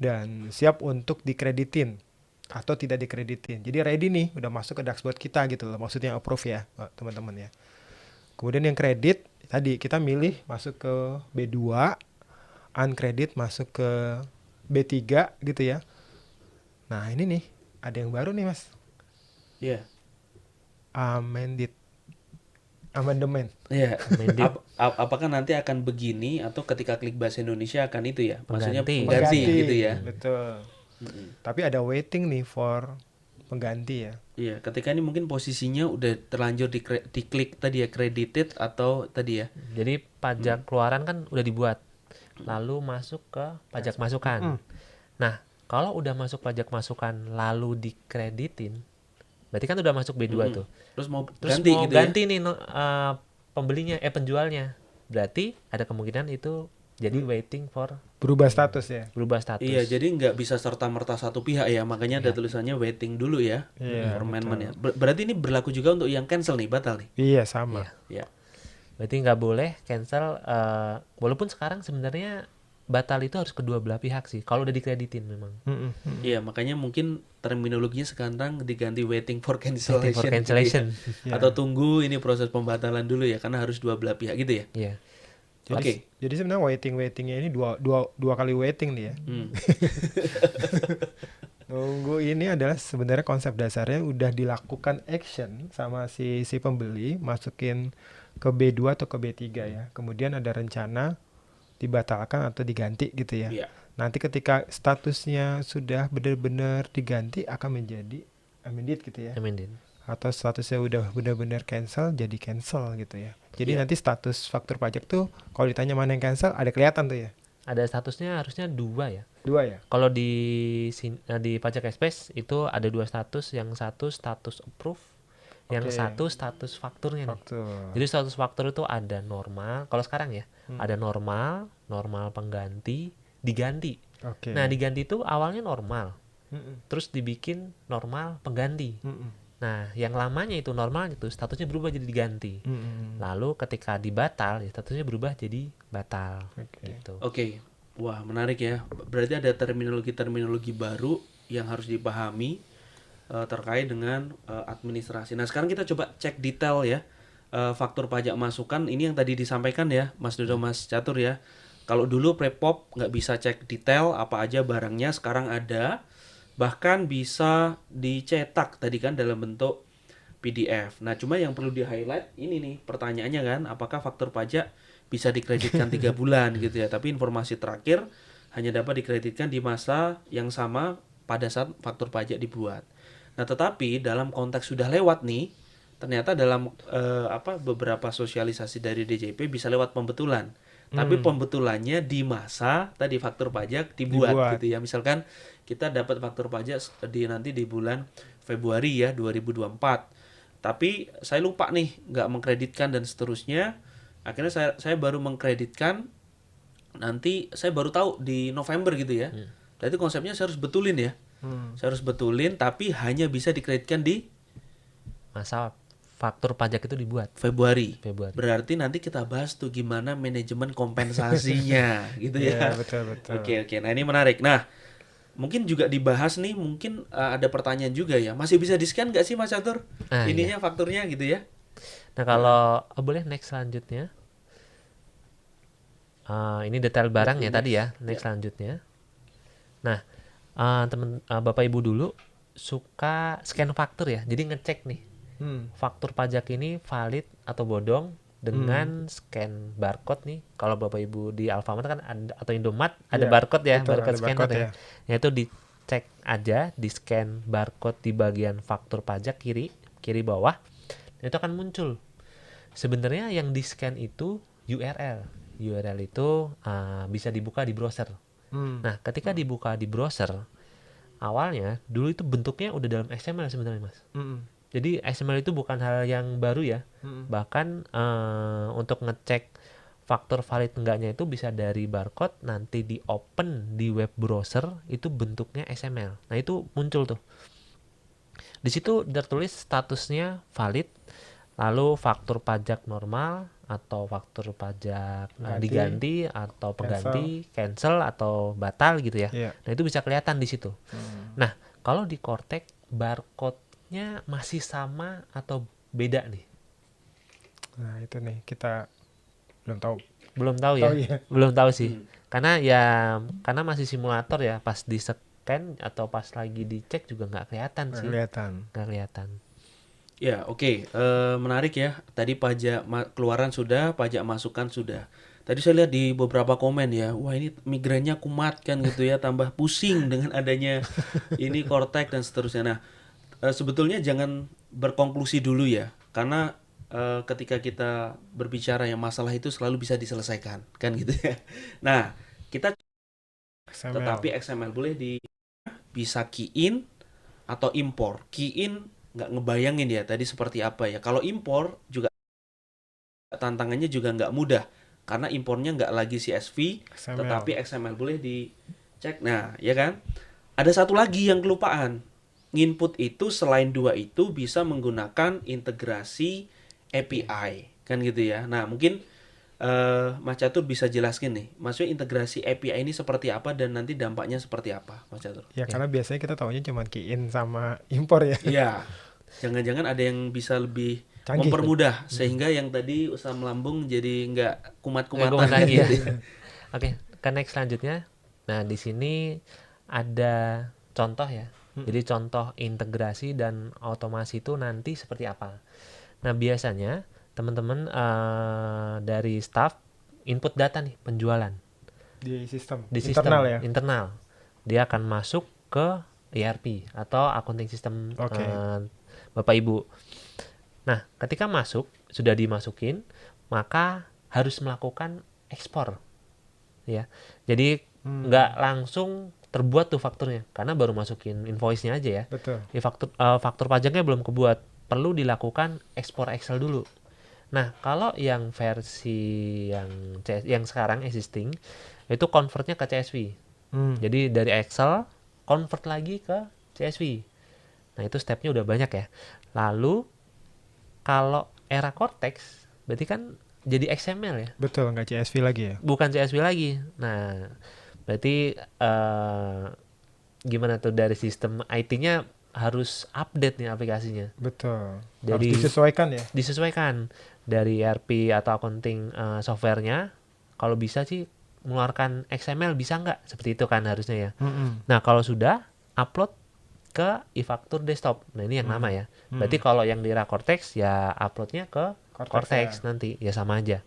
dan siap untuk dikreditin atau tidak dikreditin. Jadi ready nih, udah masuk ke dashboard kita gitu loh. Maksudnya approve ya, teman-teman ya. Kemudian yang kredit tadi kita milih masuk ke B2, uncredit masuk ke B3 gitu ya. Nah, ini nih ada yang baru nih, Mas. Iya. Amendment. Iya. Apakah nanti akan begini atau ketika klik bahasa Indonesia akan itu ya? Maksudnya pengganti gitu ya. Betul. Tapi ada waiting nih for pengganti ya. Iya, ketika ini mungkin posisinya udah terlanjur diklik tadi ya credited atau tadi ya. Jadi pajak keluaran kan udah dibuat. Lalu masuk ke pajak masukan. Nah, kalau udah masuk pajak masukan lalu dikreditin, berarti kan udah masuk B2 tuh. Terus mau Terus ganti mau gitu ganti nih pembelinya penjualnya. Berarti ada kemungkinan itu jadi waiting for Berubah status ya. berubah status. Iya, jadi nggak bisa serta-merta satu pihak ya, makanya ada tulisannya waiting dulu ya, Iya, for amendment ya. Berarti ini berlaku juga untuk yang cancel nih, batal nih. Iya, sama. Ya. Berarti nggak boleh cancel walaupun sekarang sebenarnya batal itu harus kedua belah pihak sih kalau udah dikreditin memang. Iya, makanya mungkin terminologinya sekarang diganti waiting for cancellation. Waiting for cancellation. Gitu ya. Atau tunggu ini proses pembatalan dulu ya, karena harus dua belah pihak gitu ya. Iya. Jadi sebenarnya waitingnya ini dua kali waiting nih ya. Nunggu ini adalah sebenarnya konsep dasarnya udah dilakukan action sama si pembeli, masukin ke B2 atau ke B3 ya. Kemudian ada rencana dibatalkan atau diganti gitu ya. Iya. Nanti ketika statusnya sudah benar-benar diganti akan menjadi amended gitu ya. Amended. Atau statusnya udah benar-benar cancel jadi cancel gitu ya. Jadi nanti status faktur pajak tuh kalau ditanya mana yang cancel ada kelihatan tuh ya. Ada statusnya harusnya 2 ya. 2 ya. Kalau di pajak express itu ada 2 status, yang satu status approve, yang satu status fakturnya nih. Jadi status faktur itu ada normal. Kalau sekarang ya, ada normal pengganti, diganti. Nah, diganti itu awalnya normal. Terus dibikin normal pengganti. Nah, yang lamanya itu normal itu statusnya berubah jadi diganti. Lalu ketika dibatal, ya statusnya berubah jadi batal. Gitu. Oke. Wah, menarik ya. Berarti ada terminologi-terminologi baru yang harus dipahami terkait dengan administrasi. Nah, sekarang kita coba cek detail ya. Faktur pajak masukan ini yang tadi disampaikan ya, Mas Dodo, Mas Catur ya. Kalau dulu Prepop nggak bisa cek detail apa aja barangnya, sekarang ada. Bahkan bisa dicetak tadi kan dalam bentuk PDF. Nah, cuma yang perlu di-highlight ini nih pertanyaannya kan, apakah faktur pajak bisa dikreditkan 3 bulan gitu ya. Tapi informasi terakhir hanya dapat dikreditkan di masa yang sama pada saat faktur pajak dibuat. Nah, tetapi dalam konteks sudah lewat nih, ternyata dalam beberapa sosialisasi dari DJP bisa lewat pembetulan. Tapi pembetulannya di masa tadi faktur pajak dibuat gitu ya. Misalkan kita dapat faktur pajak nanti di bulan Februari ya 2024. Tapi saya lupa nih nggak mengkreditkan dan seterusnya. Akhirnya saya baru mengkreditkan nanti saya baru tahu di November gitu ya. Berarti konsepnya saya harus betulin ya. Saya harus betulin tapi hanya bisa dikreditkan di masa faktur pajak itu dibuat Februari. Februari. Berarti nanti kita bahas tuh gimana manajemen kompensasinya gitu ya. Betul. Oke. Nah, ini menarik. Nah, mungkin juga dibahas nih, mungkin ada pertanyaan juga ya. Masih bisa di-scan nggak sih Mas Catur? Ininya fakturnya gitu ya. Nah, kalau boleh next selanjutnya. Ini detail barang ya tadi ya. Next selanjutnya. Nah, Bapak Ibu dulu suka scan faktur ya. Jadi ngecek nih. Faktur pajak ini valid atau bodong dengan scan barcode nih. Kalau Bapak Ibu di Alfamart kan ada, atau Indomaret ada barcode ya, betul, barcode ada scanner barcode ya. Yaitu dicek aja, di scan barcode di bagian faktur pajak kiri bawah, itu akan muncul. Sebenarnya yang di scan itu URL. URL itu bisa dibuka di browser. Nah, ketika dibuka di browser, awalnya dulu itu bentuknya udah dalam XML sebenarnya, Mas. Jadi XML itu bukan hal yang baru ya. Bahkan untuk ngecek faktur valid enggaknya itu bisa dari barcode, nanti di open di web browser itu bentuknya XML. Nah, itu muncul tuh. Di situ tertulis statusnya valid, lalu faktur pajak normal atau faktur pajak diganti atau pengganti, cancel atau batal gitu ya. Nah, itu bisa kelihatan di situ. Nah, kalau di Kortek barcode-nya masih sama atau beda nih? Nah, itu nih kita belum tahu. Belum tahu ya. Belum tahu sih. Karena masih simulator ya, pas di scan atau pas lagi dicek juga nggak kelihatan sih. Nggak kelihatan. Ya, oke. Menarik ya. Tadi pajak keluaran sudah, pajak masukan sudah. Tadi saya lihat di beberapa komen ya, wah ini migrainnya kumat kan gitu ya, tambah pusing dengan adanya ini Kortek dan seterusnya. Nah, sebetulnya jangan berkonklusi dulu ya, karena ketika kita berbicara yang masalah itu selalu bisa diselesaikan kan gitu ya. Nah, kita tetapi XML boleh bisa key in atau import. Key in nggak ngebayangin ya tadi seperti apa ya. Kalau impor juga tantangannya juga nggak mudah karena impornya nggak lagi CSV tetapi XML boleh dicek. Nah, ya kan? Ada satu lagi yang kelupaan. Input itu selain dua itu bisa menggunakan integrasi API kan gitu ya. Nah, mungkin Mas Catur bisa jelaskan nih, maksudnya integrasi API ini seperti apa dan nanti dampaknya seperti apa, Mas Catur? Ya, karena biasanya kita taunya cuma key in sama impor ya. Iya. Jangan-jangan ada yang bisa lebih canggih, mempermudah sehingga yang tadi usaha melambung jadi nggak kumat-kumatan lagi ya. Oke, ke next selanjutnya. Nah, di sini ada contoh ya. Jadi contoh integrasi dan otomasi itu nanti seperti apa. Nah, biasanya teman-teman dari staff input data nih penjualan di sistem internal ya. Internal. Dia akan masuk ke ERP atau accounting system Bapak Ibu. Nah, ketika sudah dimasukin, maka harus melakukan ekspor. Ya. Jadi nggak langsung terbuat tuh fakturnya karena baru masukin invoice-nya aja ya. Betul. Di faktur pajaknya belum kebuat, perlu dilakukan ekspor Excel dulu. Nah, kalau yang versi yang sekarang existing itu convertnya ke CSV. Jadi dari Excel convert lagi ke CSV. Nah, itu stepnya udah banyak ya. Lalu kalau era Cortex berarti kan jadi XML ya, Betul, nggak CSV lagi ya. bukan CSV lagi. Nah, berarti gimana tuh dari sistem IT-nya harus update nih aplikasinya. Betul. Harus Jadi disesuaikan ya. disesuaikan dari ERP atau accounting softwarenya. Kalau bisa sih mengeluarkan XML, bisa nggak? Seperti itu kan harusnya ya. Nah, kalau sudah upload ke eFaktur desktop. Nah, ini yang nama ya. Berarti kalau yang di Cortex ya uploadnya ke Cortex ya. nanti ya sama aja.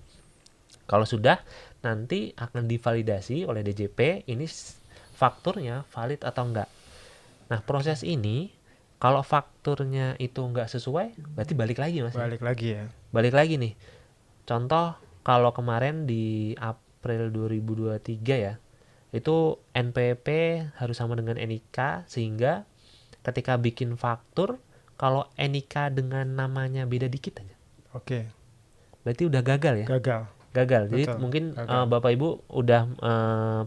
Kalau sudah nanti akan divalidasi oleh DJP ini fakturnya valid atau enggak. Nah, proses ini kalau fakturnya itu enggak sesuai berarti balik lagi Mas. Balik lagi ya. Balik lagi nih. Contoh kalau kemarin di April 2023 ya, itu NPWP harus sama dengan NIK sehingga ketika bikin faktur kalau NIK dengan namanya beda dikit aja. Oke. Berarti udah gagal ya? Gagal. Jadi Betul, mungkin gagal. Bapak Ibu udah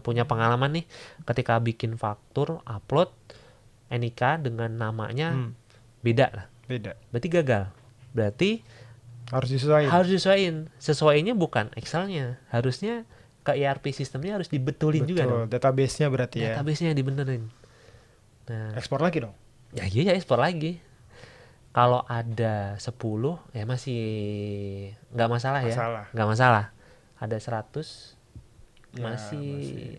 punya pengalaman nih ketika bikin faktur upload NIK dengan namanya beda lah. Beda. Berarti gagal. Berarti Harus disesuaikan. harus disesuaiin. Sesuainya bukan Excelnya, harusnya ke ERP sistemnya harus dibetulin juga dong. Database-nya berarti ya. Database-nya dibenerin. Nah, Ekspor lagi dong. ya iya ya ekspor lagi. Kalau ada 10 ya masih nggak masalah ya. Nggak masalah. Ada 100 Ya,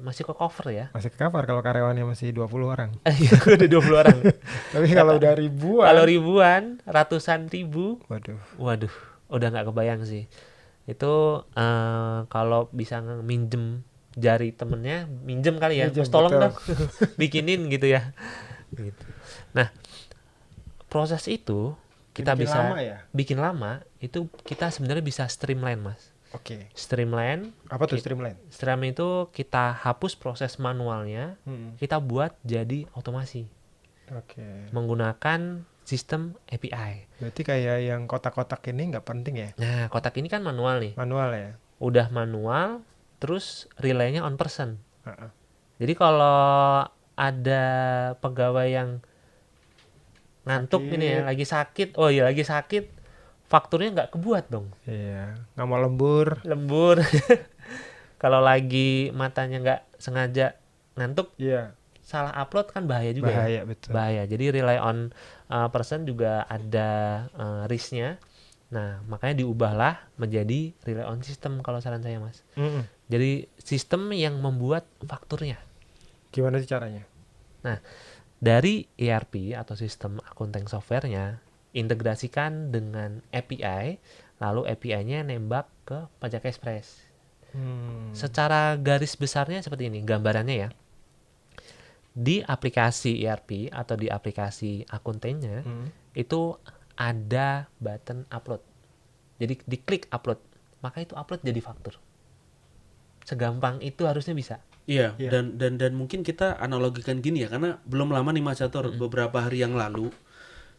masih ke cover ya. Masih ke cover kalau karyawannya masih 20 orang. Udah 20 orang. Tapi kalau udah ribuan. Kalau ribuan, ratusan ribu, Waduh. udah nggak kebayang sih. Itu kalau bisa minjem jari temennya, minjem kali ya. Minjem, Mas tolong betul. dong bikinin gitu ya. Gitu. Nah, proses itu kita Bikin bisa lama ya? bikin lama, itu kita sebenarnya bisa streamline Mas. Oke. Streamline. Apa tuh streamline? Streamline itu kita hapus proses manualnya, kita buat jadi otomasi Oke. menggunakan sistem API. Berarti kayak yang kotak-kotak ini nggak penting ya? Nah, kotak ini kan manual nih. Manual ya? Udah manual, terus relaynya on person. Uh-uh. Jadi kalau ada pegawai yang ngantuk Sakit. ini ya, lagi sakit. Oh iya, lagi sakit. Fakturnya nggak kebuat dong. Iya. Nggak mau lembur. Lembur. Kalau lagi matanya nggak sengaja ngantuk, Iya. salah upload kan bahaya juga ya. Bahaya betul. Bahaya. Jadi rely on person juga ada risk-nya. Nah, makanya diubahlah menjadi rely on system kalau saran saya, Mas. Jadi sistem yang membuat fakturnya. Gimana sih caranya? Nah, dari ERP atau sistem accounting software-nya integrasikan dengan API, lalu API-nya nembak ke Pajak Express. Secara garis besarnya seperti ini gambarannya ya. Di aplikasi ERP atau di aplikasi akuntansinya itu ada button upload. Jadi diklik upload, maka itu upload jadi faktur. Segampang itu harusnya bisa. Iya, dan mungkin kita analogikan gini ya, karena belum lama nih Mas Catur, beberapa hari yang lalu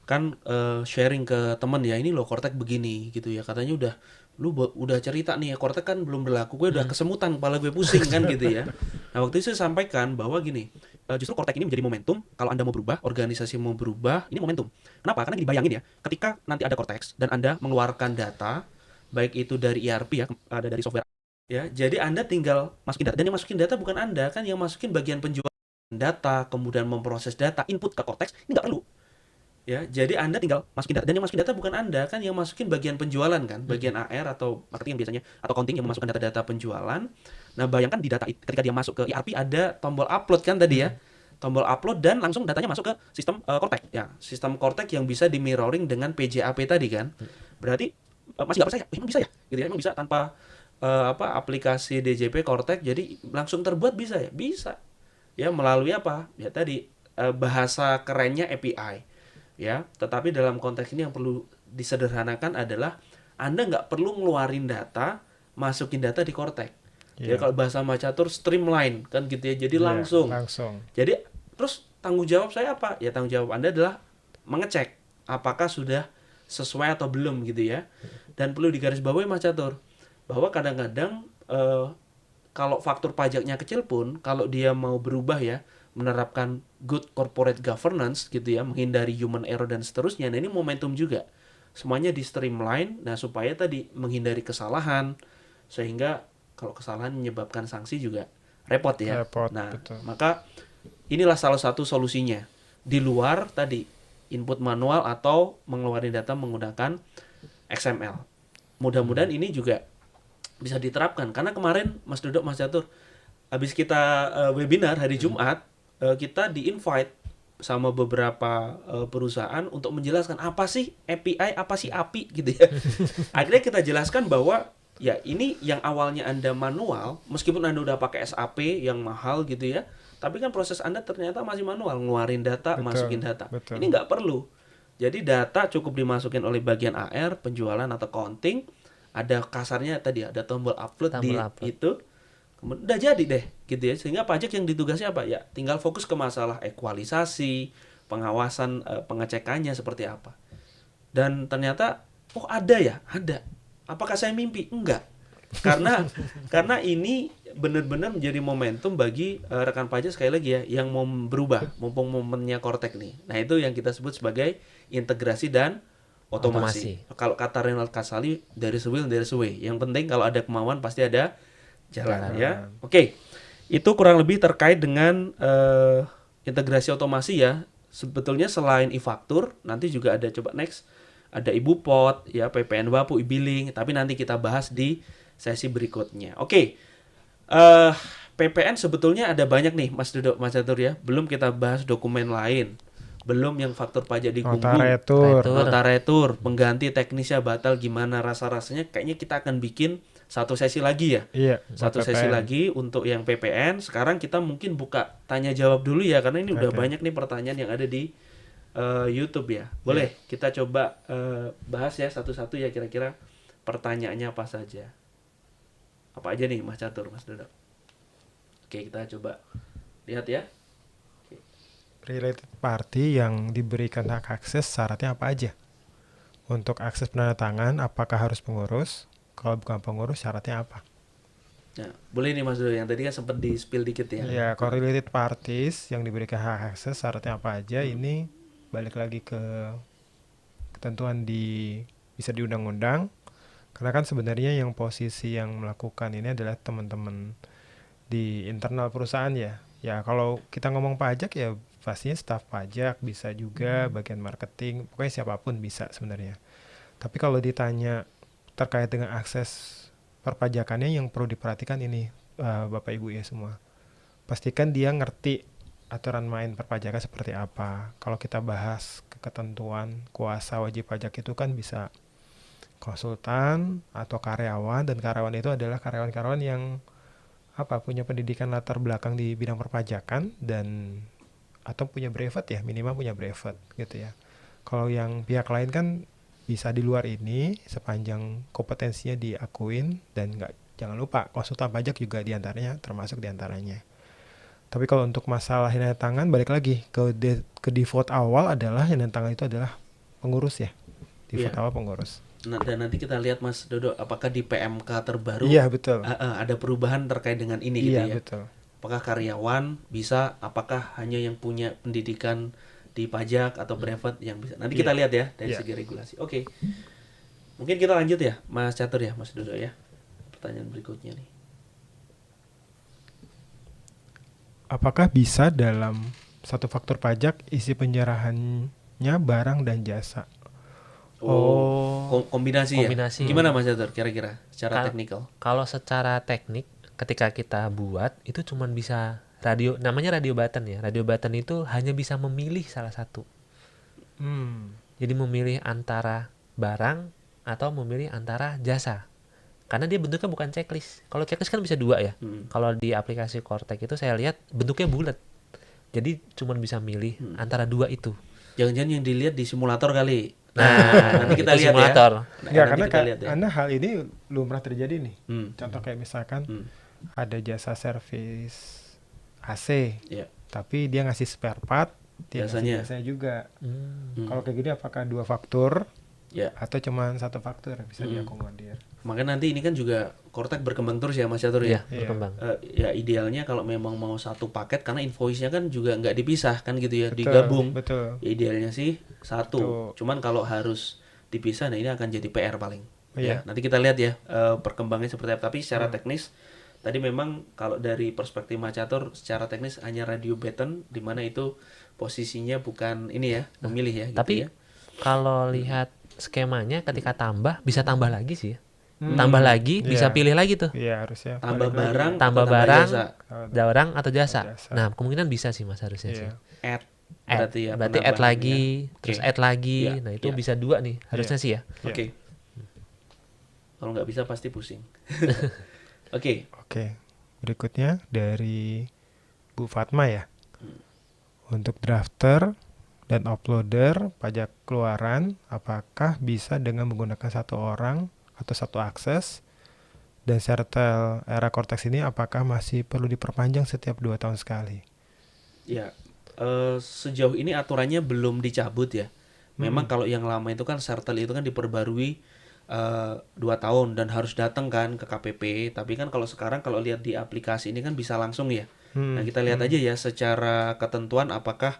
kan sharing ke teman ya, ini loh Cortex begini gitu ya, katanya udah cerita nih, Cortex kan belum berlaku, gue udah kesemutan, kepala gue pusing kan gitu ya. Nah waktu itu saya sampaikan bahwa gini, justru Cortex ini menjadi momentum kalau Anda mau berubah, organisasi mau berubah, ini momentum. Kenapa? Karena gini, bayangin ya, ketika nanti ada Cortex dan Anda mengeluarkan data, baik itu dari ERP ya, ada dari software ya, jadi Anda tinggal masukin data, dan yang masukin data bukan Anda, kan yang masukin bagian penjualan data, kemudian memproses data, input ke Cortex, ini nggak perlu. Ya, jadi Anda tinggal masukin data, dan yang masukin data bukan Anda, kan yang masukin bagian penjualan kan, bagian AR atau marketing yang biasanya, atau accounting yang memasukkan data-data penjualan. Nah, bayangkan di data ketika dia masuk ke ERP ada tombol upload kan tadi ya. Tombol upload dan langsung datanya masuk ke sistem Cortex. Ya, sistem Cortex yang bisa di mirroring dengan PJAP tadi kan. Berarti masih nggak percaya, emang bisa ya? Gitu ya, emang bisa tanpa aplikasi DJP Cortex, jadi langsung terbuat bisa ya? Bisa. Ya, melalui apa? Ya tadi bahasa kerennya API. Ya, tetapi dalam konteks ini yang perlu disederhanakan adalah Anda nggak perlu ngeluarin data, masukin data di Cortex. Jadi kalau bahasa Mas Catur streamline kan gitu ya. Jadi langsung. Jadi terus tanggung jawab saya apa? Ya tanggung jawab Anda adalah mengecek apakah sudah sesuai atau belum gitu ya. Dan perlu digarisbawahi Mas Catur bahwa kadang-kadang kalau faktur pajaknya kecil pun kalau dia mau berubah ya menerapkan good corporate governance gitu ya, menghindari human error dan seterusnya. Nah, ini momentum juga. Semuanya di streamline, nah supaya tadi menghindari kesalahan, sehingga kalau kesalahan menyebabkan sanksi juga repot ya. Repot, Nah, betul. maka inilah salah satu solusinya. Di luar tadi input manual atau mengeluarkan data menggunakan XML. Mudah-mudahan ini juga bisa diterapkan, karena kemarin Mas Dodo, Mas Catur, habis kita webinar hari Jumat, kita di-invite sama beberapa perusahaan untuk menjelaskan apa sih API, apa sih API gitu ya. Akhirnya kita jelaskan bahwa ya ini yang awalnya Anda manual, meskipun Anda udah pakai SAP yang mahal gitu ya, tapi kan proses Anda ternyata masih manual, ngeluarin data, Betul, masukin data. betul. Ini nggak perlu. Jadi data cukup dimasukin oleh bagian AR, penjualan atau accounting, ada kasarnya tadi ada tombol upload di itu, kemudian udah jadi deh gitu ya. Sehingga pajak yang ditugasi apa ya, tinggal fokus ke masalah ekualisasi, pengawasan, pengecekannya seperti apa. Dan ternyata oh ada ya, ada. Apakah saya mimpi? Enggak. Karena ini benar-benar menjadi momentum bagi rekan pajak sekali lagi ya yang mau berubah, mumpung momennya Kortek nih. Nah, itu yang kita sebut sebagai integrasi dan otomasi. Kalau kata Renald Kasali, there is a will, there is a way. Yang penting kalau ada kemauan pasti ada jalan ya. Oke. Itu kurang lebih terkait dengan integrasi otomasi ya. Sebetulnya selain e-faktur, nanti juga ada, coba next, ada Ibupot, ya, PPN Bapu, e-billing, tapi nanti kita bahas di sesi berikutnya. Oke. PPN sebetulnya ada banyak nih Mas Dodo, Mas Catur ya. Belum kita bahas dokumen lain. Belum yang faktur pajak digunggung, nota retur, pengganti teknisnya batal gimana, rasa-rasanya kayaknya kita akan bikin satu sesi lagi ya. Iya, satu sesi lagi untuk yang PPN. Sekarang kita mungkin buka tanya jawab dulu ya, karena ini udah banyak nih pertanyaan yang ada di YouTube ya. Boleh kita coba bahas ya satu-satu ya, kira-kira pertanyaannya apa saja. Apa aja nih Mas Catur, Mas Dodo? Oke, kita coba lihat ya. Related party yang diberikan hak akses syaratnya apa aja? Untuk akses penandatangan, apakah harus pengurus? Kalau bukan pengurus, syaratnya apa? Nah, boleh nih Mas Dodo, yang tadi kan sempat di-spill dikit ya. Ya, correlated parties yang diberikan hak akses syaratnya apa aja? Ini balik lagi ke ketentuan bisa di undang-undang. Karena kan sebenarnya yang posisi yang melakukan ini adalah teman-teman di internal perusahaan ya. Ya, kalau kita ngomong pajak ya pastinya staf pajak, bisa juga bagian marketing, pokoknya siapapun bisa sebenarnya. Tapi kalau ditanya terkait dengan akses perpajakannya, yang perlu diperhatikan ini Bapak Ibu ya semua. Pastikan dia ngerti aturan main perpajakan seperti apa. Kalau kita bahas ketentuan kuasa wajib pajak itu kan bisa konsultan atau karyawan, dan karyawan itu adalah karyawan-karyawan yang punya pendidikan latar belakang di bidang perpajakan dan atau punya brevet ya, minimal punya brevet gitu ya. Kalau yang pihak lain kan bisa di luar ini sepanjang kompetensinya diakuin, dan jangan lupa konsultan pajak juga diantaranya, termasuk diantaranya. Tapi kalau untuk masalah tanda tangan, balik lagi ke default awal adalah tanda tangan itu adalah pengurus ya, default awal pengurus. Nah, dan nanti kita lihat Mas Dodo, apakah di PMK terbaru betul. Ada perubahan terkait dengan ini gitu ya. Betul. Apakah karyawan bisa, apakah hanya yang punya pendidikan di pajak atau brevet yang bisa. Nanti kita lihat ya dari segi regulasi. Oke. Mungkin kita lanjut ya Mas Catur ya, Mas Dodo ya. Pertanyaan berikutnya nih. Apakah bisa dalam satu faktur pajak isi penyerahannya barang dan jasa? Kombinasi ya. Gimana Mas Catur kira-kira secara teknikal? Kalau secara teknik ketika kita buat itu cuman bisa namanya radio button ya. Radio button itu hanya bisa memilih salah satu. Jadi memilih antara barang atau memilih antara jasa. Karena dia bentuknya bukan checklist. Kalau checklist kan bisa dua ya. Kalau di aplikasi Kortek itu saya lihat bentuknya bulat. Jadi cuman bisa milih antara dua itu. Jangan-jangan yang dilihat di simulator kali. Nah, nanti kita lihat simulator. Ya. Karena hal ini lumrah terjadi nih. Contoh kayak misalkan ada jasa servis AC, tapi dia ngasih spare part, dia ngasih jasanya juga. Kalau kayak gini apakah dua faktur atau cuma satu faktur bisa diakomodir? Makanya nanti ini kan juga Cortex berkembang terus ya Mas Catur ya. Iya, berkembang. Ya idealnya kalau memang mau satu paket, karena invoice-nya kan juga nggak dipisah kan gitu ya, Betul, digabung. betul. Ya idealnya sih satu. Satu. Cuman kalau harus dipisah, nah ini akan jadi PR paling. Iya. Ya, nanti kita lihat ya perkembangannya seperti apa. Tapi secara teknis tadi memang kalau dari perspektif Mas Catur secara teknis hanya radio button, di mana itu posisinya bukan ini ya, memilih ya gitu Tapi ya. kalau lihat skemanya ketika tambah bisa tambah lagi sih ya. Tambah lagi bisa Iya. pilih lagi tuh. Iya, harusnya. Tambah balik lagi. barang, Tambah atau barang, jasa. barang atau jasa. Jasa. Nah, kemungkinan bisa sih Mas harusnya sih. Iya. Add Add. berarti ya. Berarti add penambahannya. lagi, terus Oke. add lagi. Iya, Nah, itu iya. bisa 2 nih harusnya sih ya. Iya. Oke. Kalau nggak bisa pasti pusing. Oke. Oke. Berikutnya dari Bu Fatma ya. Untuk drafter dan uploader pajak keluaran, apakah bisa dengan menggunakan satu orang atau satu akses? Dan sertel era Cortex ini apakah masih perlu diperpanjang setiap 2 tahun sekali? Ya, sejauh ini aturannya belum dicabut ya. Memang kalau yang lama itu kan sertel itu kan diperbarui 2 tahun dan harus datang kan ke KPP. Tapi kan kalau sekarang kalau lihat di aplikasi ini kan bisa langsung ya. Nah kita lihat aja ya secara ketentuan apakah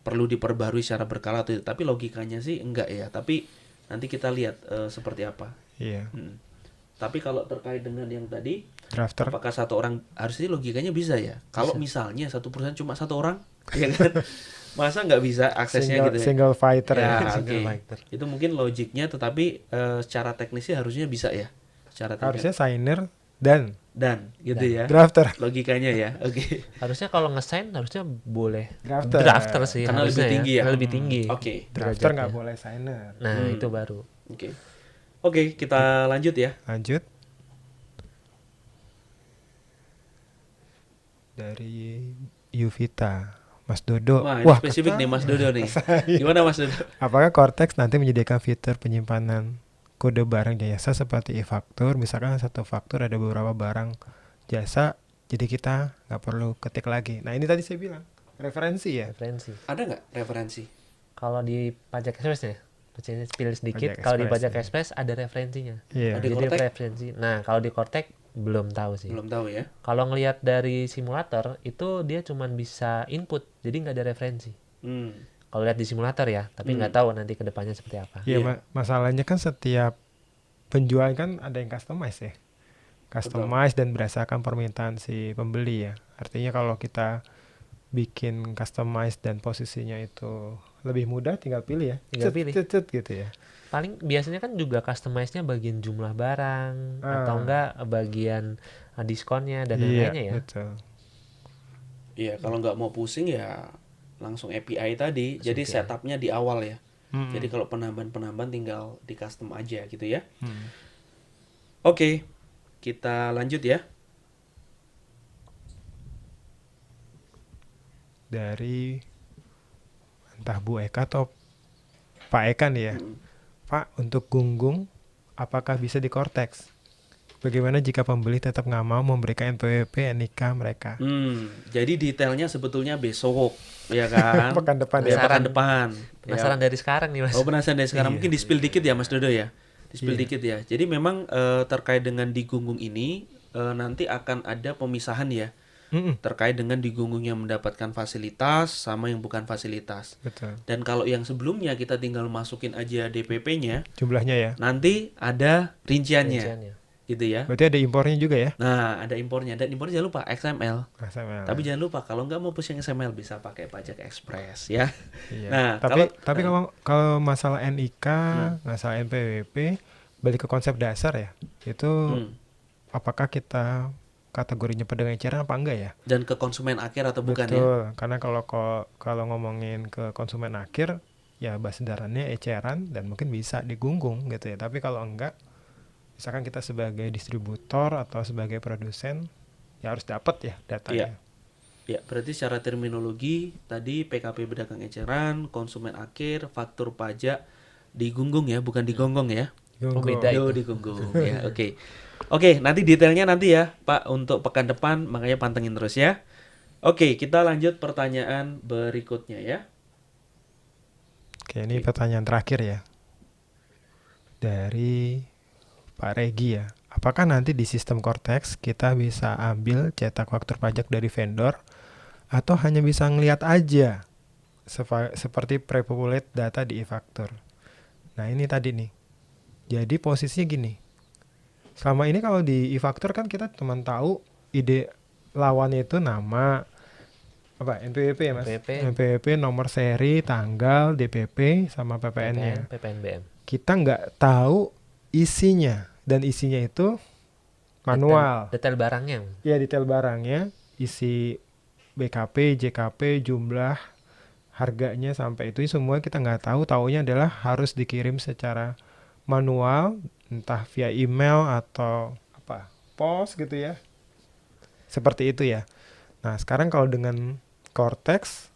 perlu diperbarui secara berkala atau tidak. Tapi logikanya sih enggak ya. Tapi nanti kita lihat seperti apa. Iya. Tapi kalau terkait dengan yang tadi, Drafter. apakah satu orang, harusnya logikanya bisa ya. Kalau misalnya satu perusahaan cuma satu orang, ya kan? Masa nggak bisa aksesnya single, gitu ya? single fighter ya. Ya, Single oke. fighter. Itu mungkin logiknya, tetapi secara teknisnya harusnya bisa ya. Secara teknis. Harusnya signer dan Dan gitu ya. drafter. Logikanya ya. Oke. Harusnya kalau nge-sign harusnya boleh Drafter. drafter sih Karena harusnya lebih tinggi ya. Karena lebih tinggi. Oke. Drafter nggak derajatnya. boleh signer. Nah, itu baru. Oke. Oke, kita lanjut ya. Lanjut. Dari Yuvita, Mas Dodo. Wah, ini spesifik nih Mas Dodo nih. Gimana Mas Dodo? Apakah Cortex nanti menyediakan fitur penyimpanan kode barang jasa seperti e-faktur? Misalkan satu faktur ada beberapa barang jasa, jadi kita nggak perlu ketik lagi. Nah ini tadi saya bilang referensi ya. Referensi. Ada nggak referensi? Kalau di pajak express ya, pilih sedikit. Pajak Kalau di Express, pajak ya. express ada referensinya. Iya. Ada Jadi Cortex? referensi. Nah, kalau di Cortex belum tahu sih. Belum tahu ya. Kalau ngelihat dari simulator itu dia cuman bisa input, jadi nggak ada referensi. Kalau lihat di simulator ya, tapi nggak tahu nanti kedepannya seperti apa. Iya, Iya. masalahnya kan setiap penjual kan ada yang customize ya. Customize dan berdasarkan permintaan si pembeli ya. Artinya kalau kita bikin customize dan posisinya itu lebih mudah, tinggal pilih ya. Tinggal Cet, pilih. cet, cet gitu ya. Paling biasanya kan juga customize-nya bagian jumlah barang atau enggak bagian diskonnya dan Iya, lain-lainnya ya. betul. Iya, kalau nggak mau pusing ya langsung API tadi. Jadi setupnya di awal ya. Jadi kalau penambahan tinggal di custom aja gitu ya. Oke, kita lanjut ya. Dari entah Bu Eka atau Pak Eka nih ya. Pak, untuk gunggung apakah bisa di Cortex? Bagaimana jika pembeli tetap nggak mau memberikan NPWP NIK mereka? Jadi detailnya sebetulnya besok, ya kan? Pekan depan Ya, ya. pekan depan. Penasaran dari sekarang nih Mas. Oh, penasaran dari sekarang. Iya. Mungkin di-spill dikit ya Mas Dodo ya. Di-spill dikit ya. Jadi memang terkait dengan digunggung ini nanti akan ada pemisahan ya. Terkait dengan digunggung yang mendapatkan fasilitas sama yang bukan fasilitas. Betul. Dan kalau yang sebelumnya kita tinggal masukin aja DPP-nya, Jumlahnya ya. nanti ada rinciannya. Rinciannya. Gitu ya. Berarti ada impornya juga ya? Nah, ada impornya. Dan impornya jangan lupa XML. XML. Tapi jangan lupa kalau nggak mau push yang XML bisa pakai pajak express ya. Iya. Nah, tapi kalau masalah NIK, masalah NPWP, balik ke konsep dasar ya. Itu apakah kita kategorinya pedagang eceran apa enggak ya? dan ke konsumen akhir atau bukan ya? Betul. Karena kalau ngomongin ke konsumen akhir, ya basedarannya eceran dan mungkin bisa digunggung gitu ya. Tapi kalau enggak, misalkan kita sebagai distributor atau sebagai produsen, ya harus dapat ya datanya. Ya, berarti secara terminologi tadi PKP pedagang eceran, konsumen akhir, faktur pajak digunggung ya, bukan digonggong ya. Oh, beda Yo, itu. digunggung ya. Oke. Oke, nanti detailnya nanti ya, Pak, untuk pekan depan, makanya pantengin terus ya. Oke, kita lanjut pertanyaan berikutnya ya. Oke, ini pertanyaan terakhir ya. Dari Pak Regi ya. Apakah nanti di sistem Cortex kita bisa ambil cetak faktur pajak dari vendor atau hanya bisa ngelihat aja seperti pre-populate data di e-faktur. Nah ini tadi nih. Jadi posisinya gini. Selama ini kalau di e-faktur kan kita cuma tahu ide lawannya itu nama, apa, NPWP ya mas? NPWP, nomor seri, tanggal, DPP, sama PPN-nya. PPNBM. Kita nggak tahu isinya. Dan isinya itu manual. Detail barangnya. Ya, detail barangnya, isi BKP, JKP, jumlah, harganya sampai itu semua kita nggak tahu. Taunya adalah harus dikirim secara manual, entah via email atau apa, pos gitu ya. Seperti itu ya. Nah, sekarang kalau dengan Cortex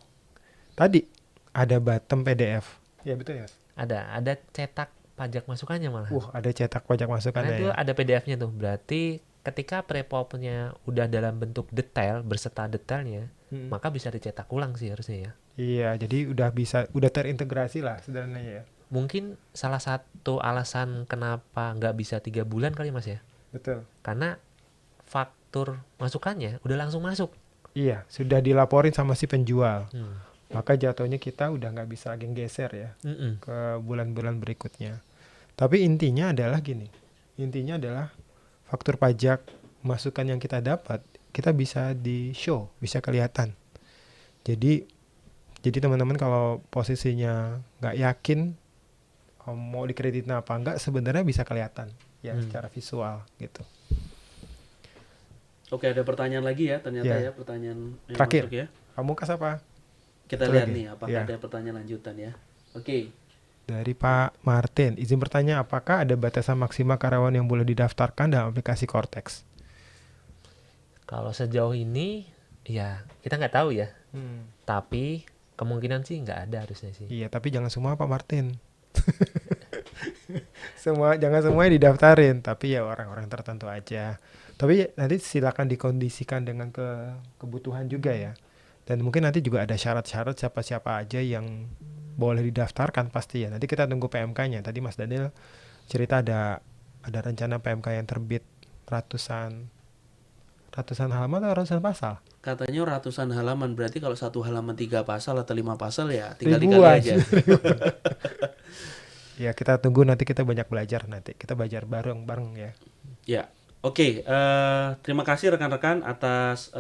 tadi ada bottom PDF. Ya betul ya. Ada cetak pajak masukannya malah. Ada cetak pajak masukannya. Karena itu ya. ada PDF-nya tuh. Berarti ketika pre-popnya udah dalam bentuk detail, berserta detailnya, maka bisa dicetak ulang sih harusnya ya. Iya, jadi udah terintegrasi lah sebenarnya ya. Mungkin salah satu alasan kenapa nggak bisa 3 bulan kali mas ya. Betul. Karena faktur masukannya udah langsung masuk. Iya, sudah dilaporin sama si penjual. Maka jatuhnya kita udah nggak bisa lagi geser ya ke bulan-bulan berikutnya. Tapi intinya adalah gini. Intinya adalah faktur pajak masukan yang kita dapat, kita bisa di-show, bisa kelihatan. Jadi teman-teman kalau posisinya nggak yakin mau dikreditin apa enggak, sebenarnya bisa kelihatan ya secara visual gitu. Oke, ada pertanyaan lagi ya ternyata ya pertanyaan yang terakhir masuk ya. Pamungkas apa? Kita lihat nih apakah ada pertanyaan lanjutan ya. Oke. Dari Pak Martin, izin bertanya apakah ada batasan maksimal karyawan yang boleh didaftarkan dalam aplikasi Cortex? Kalau sejauh ini ya kita nggak tahu ya. Tapi kemungkinan sih nggak ada harusnya sih. Iya, tapi jangan semua Pak Martin. Jangan semuanya didaftarin, tapi ya orang-orang tertentu aja. Tapi nanti silakan dikondisikan dengan kebutuhan juga ya. Dan mungkin nanti juga ada syarat-syarat siapa-siapa aja yang boleh didaftarkan pasti ya. Nanti kita tunggu PMK-nya. Tadi Mas Daniel cerita ada rencana PMK yang terbit ratusan halaman atau ratusan pasal? Katanya ratusan halaman, berarti kalau satu halaman 3 pasal atau 5 pasal ya tinggal dikali aja. Ya kita tunggu, nanti kita banyak belajar, nanti kita belajar bareng-bareng ya. Ya, oke. Terima kasih rekan-rekan atas